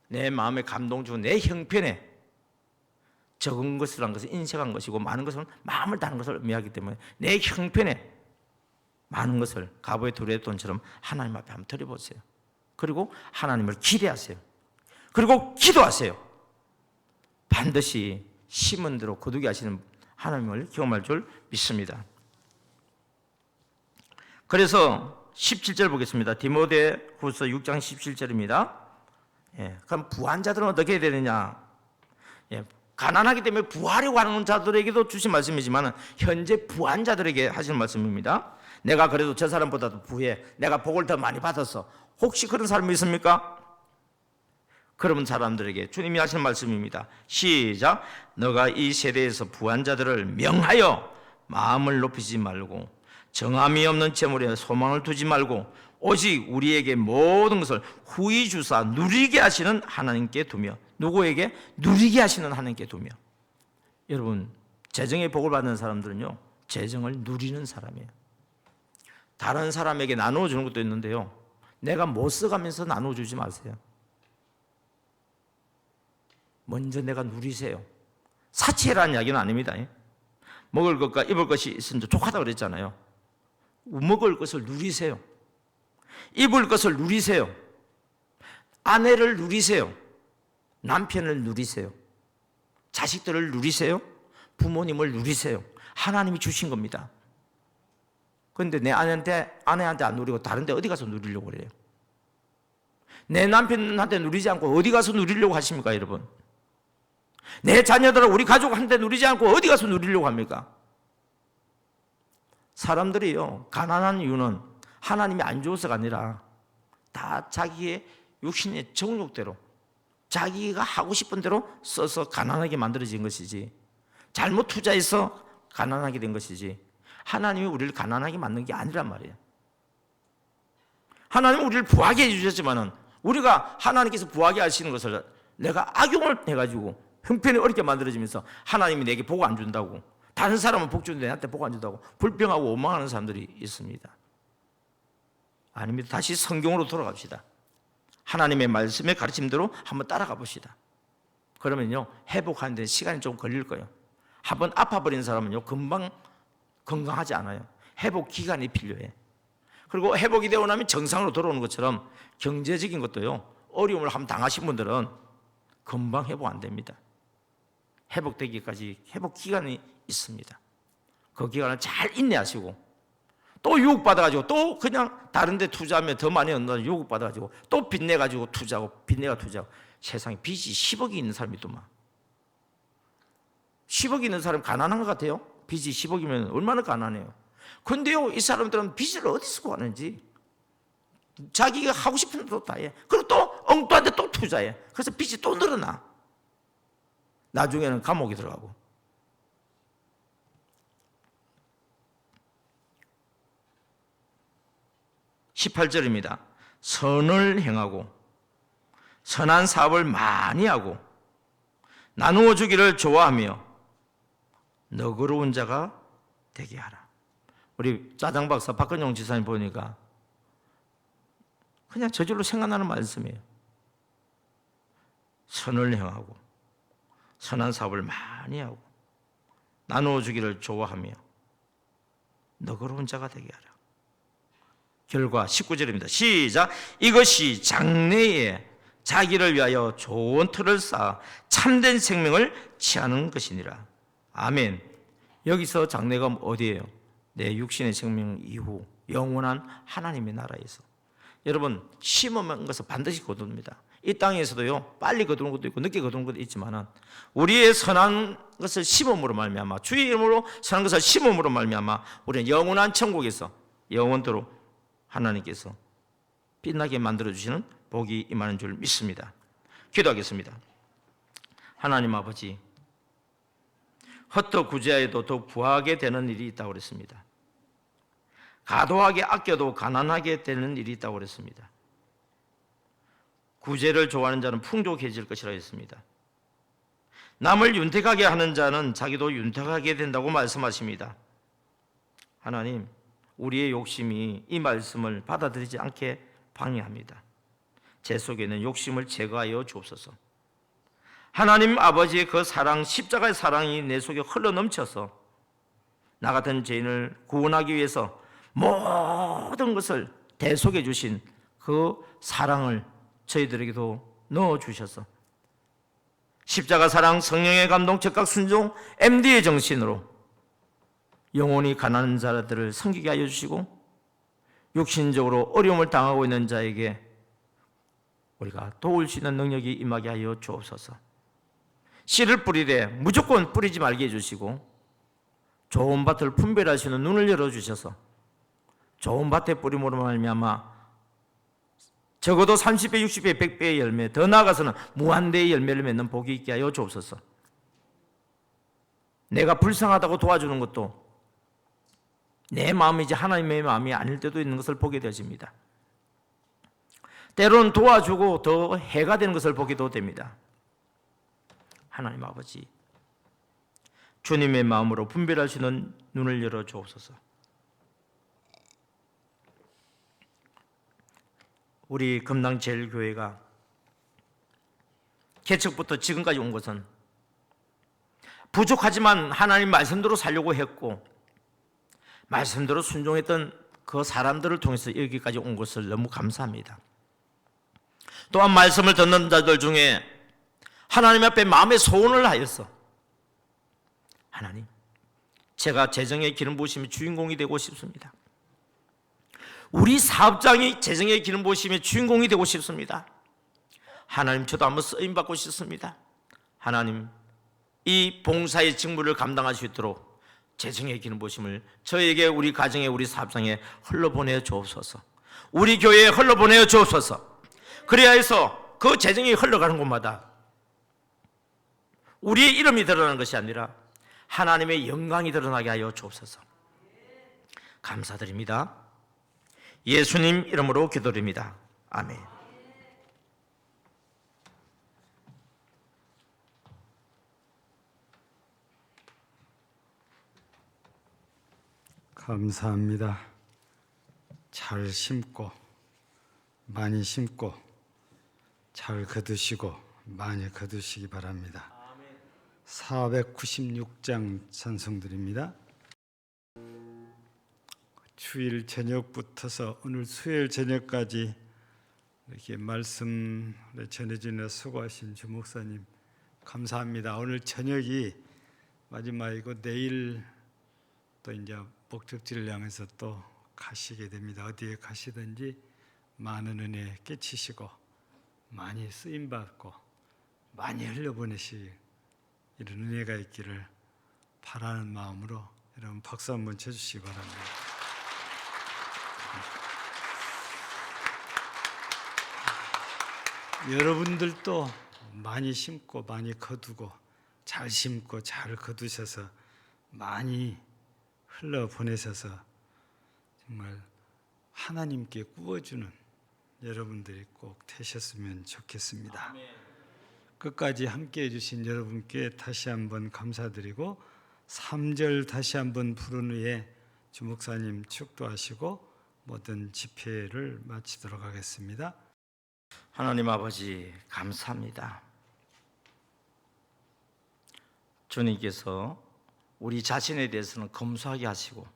내 마음에 감동 주고 내 형편에 적은 것을 한 것은 인색한 것이고 많은 것은 마음을 다한 것을 의미하기 때문에 내 형편에 많은 것을 갑오의 두레의 돈처럼 하나님 앞에 한번 드려보세요. 그리고 하나님을 기대하세요. 그리고 기도하세요. 반드시 심은 대로 거두게 하시는 하나님을 경험할 줄 믿습니다. 그래서 17절 보겠습니다. 디모데후서 6장 17절입니다. 그럼 부한 자들은 어떻게 해야 되느냐? 가난하기 때문에 부하려고 하는 자들에게도 주신 말씀이지만 현재 부한 자들에게 하시는 말씀입니다. 내가 그래도 저 사람보다도 부해, 내가 복을 더 많이 받았어. 혹시 그런 사람이 있습니까? 그런 사람들에게 주님이 하시는 말씀입니다. 시작. 너가 이 세대에서 부한 자들을 명하여 마음을 높이지 말고 정함이 없는 재물에 소망을 두지 말고 오직 우리에게 모든 것을 후히 주사 누리게 하시는 하나님께 두며. 누구에게? 누리게 하시는 하나님께 두며. 여러분, 재정의 복을 받는 사람들은요, 재정을 누리는 사람이에요. 다른 사람에게 나누어 주는 것도 있는데요, 내가 못 써가면서 나누어 주지 마세요. 먼저 내가 누리세요. 사치라는 이야기는 아닙니다. 먹을 것과 입을 것이 있으면 족하다고 그랬잖아요. 먹을 것을 누리세요. 입을 것을 누리세요. 아내를 누리세요. 남편을 누리세요. 자식들을 누리세요. 부모님을 누리세요. 하나님이 주신 겁니다. 그런데 내 아내한테 안 누리고 다른 데 어디 가서 누리려고 그래요? 내 남편한테 누리지 않고 어디 가서 누리려고 하십니까, 여러분? 내 자녀들은 우리 가족한테 누리지 않고 어디 가서 누리려고 합니까? 사람들이요, 가난한 이유는 하나님이 안 주어서가 아니라 다 자기의 육신의 정욕대로 자기가 하고 싶은 대로 써서 가난하게 만들어진 것이지, 잘못 투자해서 가난하게 된 것이지, 하나님이 우리를 가난하게 만든 게 아니란 말이에요. 하나님은 우리를 부하게 해주셨지만은 우리가 하나님께서 부하게 하시는 것을 내가 악용을 해가지고 형편이 어렵게 만들어지면서 하나님이 내게 복 안 준다고, 다른 사람은 복 주는데 나한테 복 안 준다고 불평하고 원망하는 사람들이 있습니다. 아닙니다. 다시 성경으로 돌아갑시다. 하나님의 말씀의 가르침대로 한번 따라가 봅시다. 그러면요, 회복하는 데 시간이 좀 걸릴 거예요. 한번 아파버린 사람은요, 금방 건강하지 않아요. 회복 기간이 필요해. 그리고 회복이 되고 나면 정상으로 돌아오는 것처럼 경제적인 것도요, 어려움을 한번 당하신 분들은 금방 회복 안 됩니다. 회복되기까지 회복 기간이 있습니다. 그 기간을 잘 인내하시고, 또 유혹받아가지고 또 그냥 다른 데 투자하면 더 많이 얻는다는 유혹받아가지고 또 빚내가지고 투자하고 빚내가 투자하고, 세상에 빚이 10억이 있는 사람이 있더만. 10억이 있는 사람 가난한 것 같아요? 빚이 10억이면 얼마나 가난해요. 근데요, 이 사람들은 빚을 어디서 구하는지 자기가 하고 싶은 대로 다 해. 그리고 또 엉뚱한 데 또 투자해. 그래서 빚이 또 늘어나. 나중에는 감옥에 들어가고. (18절입니다) 선을 행하고 선한 사업을 많이 하고 나누어 주기를 좋아하며 너그러운 자가 되게 하라. 우리 짜장박사 박근용 지사님 보니까 그냥 저절로 생각나는 말씀이에요. 선을 행하고 선한 사업을 많이 하고 나누어 주기를 좋아하며 너그러운 자가 되게 하라. 결과 19절입니다. 시작. 이것이 장래에 자기를 위하여 좋은 틀을 쌓아 참된 생명을 취하는 것이니라. 아멘. 여기서 장래가 어디예요? 내 육신의 생명 이후 영원한 하나님의 나라에서. 여러분, 심어놓은 것은 반드시 거둡니다. 이 땅에서도요, 빨리 거두는 것도 있고 늦게 거두는 것도 있지만 우리의 선한 것을 심음으로 말미암아, 주의 이름으로 선한 것을 심음으로 말미암아 우리는 영원한 천국에서 영원토록 하나님께서 빛나게 만들어주시는 복이 임하는 줄 믿습니다. 기도하겠습니다. 하나님 아버지, 헛되이 구제하여도 더 부하게 되는 일이 있다고 그랬습니다. 과도하게 아껴도 가난하게 되는 일이 있다고 그랬습니다. 구제를 좋아하는 자는 풍족해질 것이라 했습니다. 남을 윤택하게 하는 자는 자기도 윤택하게 된다고 말씀하십니다. 하나님, 우리의 욕심이 이 말씀을 받아들이지 않게 방해합니다. 제 속에 있는 욕심을 제거하여 주옵소서. 하나님 아버지의 그 사랑, 십자가의 사랑이 내 속에 흘러넘쳐서 나 같은 죄인을 구원하기 위해서 모든 것을 대속해 주신 그 사랑을 저희들에게도 넣어주셔서 십자가 사랑, 성령의 감동, 즉각 순종, MD의 정신으로 영혼이 가난한 자들을 섬기게 하여 주시고 육신적으로 어려움을 당하고 있는 자에게 우리가 도울 수 있는 능력이 임하게 하여 주옵소서. 씨를 뿌리되 무조건 뿌리지 말게 해주시고 좋은 밭을 분별하시는 눈을 열어주셔서 좋은 밭에 뿌림으로 말미암아 적어도 30배, 60배, 100배의 열매, 더 나아가서는 무한대의 열매를 맺는 복이 있게 하여 주옵소서. 내가 불쌍하다고 도와주는 것도 내 마음이지 하나님의 마음이 아닐 때도 있는 것을 보게 되어집니다. 때로는 도와주고 더 해가 되는 것을 보기도 됩니다. 하나님 아버지, 주님의 마음으로 분별할 수 있는 눈을 열어 주옵소서. 우리 금당제일교회가 개척부터 지금까지 온 것은 부족하지만 하나님 말씀대로 살려고 했고 말씀대로 순종했던 그 사람들을 통해서 여기까지 온 것을 너무 감사합니다. 또한 말씀을 듣는 자들 중에 하나님 앞에 마음의 소원을 하여서 하나님, 제가 재정의 기름 부으심의 주인공이 되고 싶습니다. 우리 사업장이 재정의 기름 부으심의 주인공이 되고 싶습니다. 하나님, 저도 한번 쓰임 받고 싶습니다. 하나님, 이 봉사의 직무를 감당할 수 있도록 재정의 기름 부으심을 저에게, 우리 가정에, 우리 사업장에 흘러보내 주옵소서. 우리 교회에 흘러보내 주옵소서. 그래야 해서 그 재정이 흘러가는 곳마다 우리의 이름이 드러나는 것이 아니라 하나님의 영광이 드러나게 하여 주옵소서. 감사드립니다. 예수님 이름으로 기도드립니다. 아멘. 감사합니다. 잘 심고 많이 심고 잘 거두시고 많이 거두시기 바랍니다. 496장 찬송드립니다. 주일 저녁부터서 오늘 수요일 저녁까지 이렇게 말씀을 전해주는 수고하신 주 목사님 감사합니다. 오늘 저녁이 마지막이고 내일 또 이제 목적지를 향해서 또 가시게 됩니다. 어디에 가시든지 많은 은혜 끼치시고 많이 쓰임 받고 많이 흘려보내시 이런 은혜가 있기를 바라는 마음으로 여러분 박수 한번 쳐주시기 바랍니다. 여러분들도 많이 심고 많이 거두고 잘 심고 잘 거두셔서 많이 흘러보내셔서 정말 하나님께 구워주는 여러분들이 꼭 되셨으면 좋겠습니다. 끝까지 함께해 주신 여러분께 다시 한번 감사드리고 3절 다시 한번 부른 후에 주 목사님 축도하시고 모든 집회를 마치도록 하겠습니다. 하나님 아버지 감사합니다. 주님께서 우리 자신에 대해서는 검소하게 하시고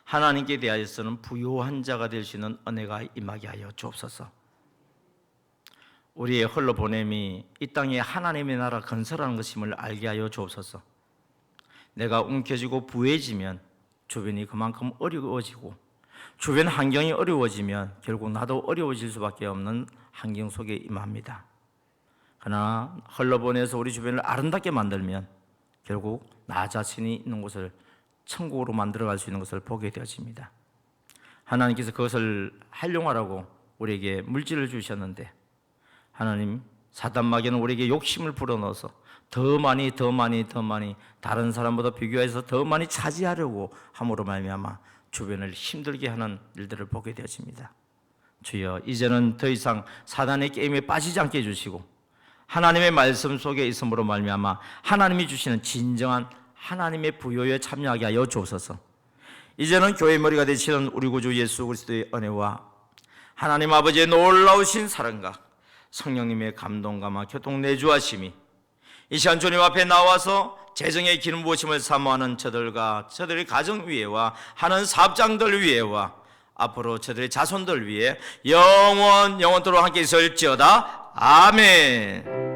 하나님께 대하여서는 부요한 자가 될 수 있는 은혜가 임하게 하여 주옵소서. 우리의 흘러보냄이 이 땅에 하나님의 나라 건설하는 것임을 알게 하여 주옵소서. 내가 움켜쥐고 부해지면 주변이 그만큼 어려워지고 주변 환경이 어려워지면 결국 나도 어려워질 수밖에 없는 환경 속에 임합니다. 그러나 흘러보내서 우리 주변을 아름답게 만들면 결국 나 자신이 있는 곳을 천국으로 만들어갈 수 있는 것을 보게 되어집니다. 하나님께서 그것을 활용하라고 우리에게 물질을 주셨는데 하나님 사단마귀는 우리에게 욕심을 불어넣어서 더 많이 다른 사람보다 비교해서 더 많이 차지하려고 함으로 말미암아 주변을 힘들게 하는 일들을 보게 되어집니다. 주여 이제는 더 이상 사단의 게임에 빠지지 않게 해주시고 하나님의 말씀 속에 있음으로 말미암아 하나님이 주시는 진정한 하나님의 부요에 참여하게 하여 주옵소서. 이제는 교회의 머리가 되시는 우리 구주 예수 그리스도의 은혜와 하나님 아버지의 놀라우신 사랑과 성령님의 감동감화 교통 내주하심이 이 시간 주님 앞에 나와서 재정의 기름 부으심을 사모하는 저들과 저들의 가정 위에와 하는 사업장들 위에와 앞으로 저들의 자손들 위에 영원토록 함께 있을지어다. 아멘.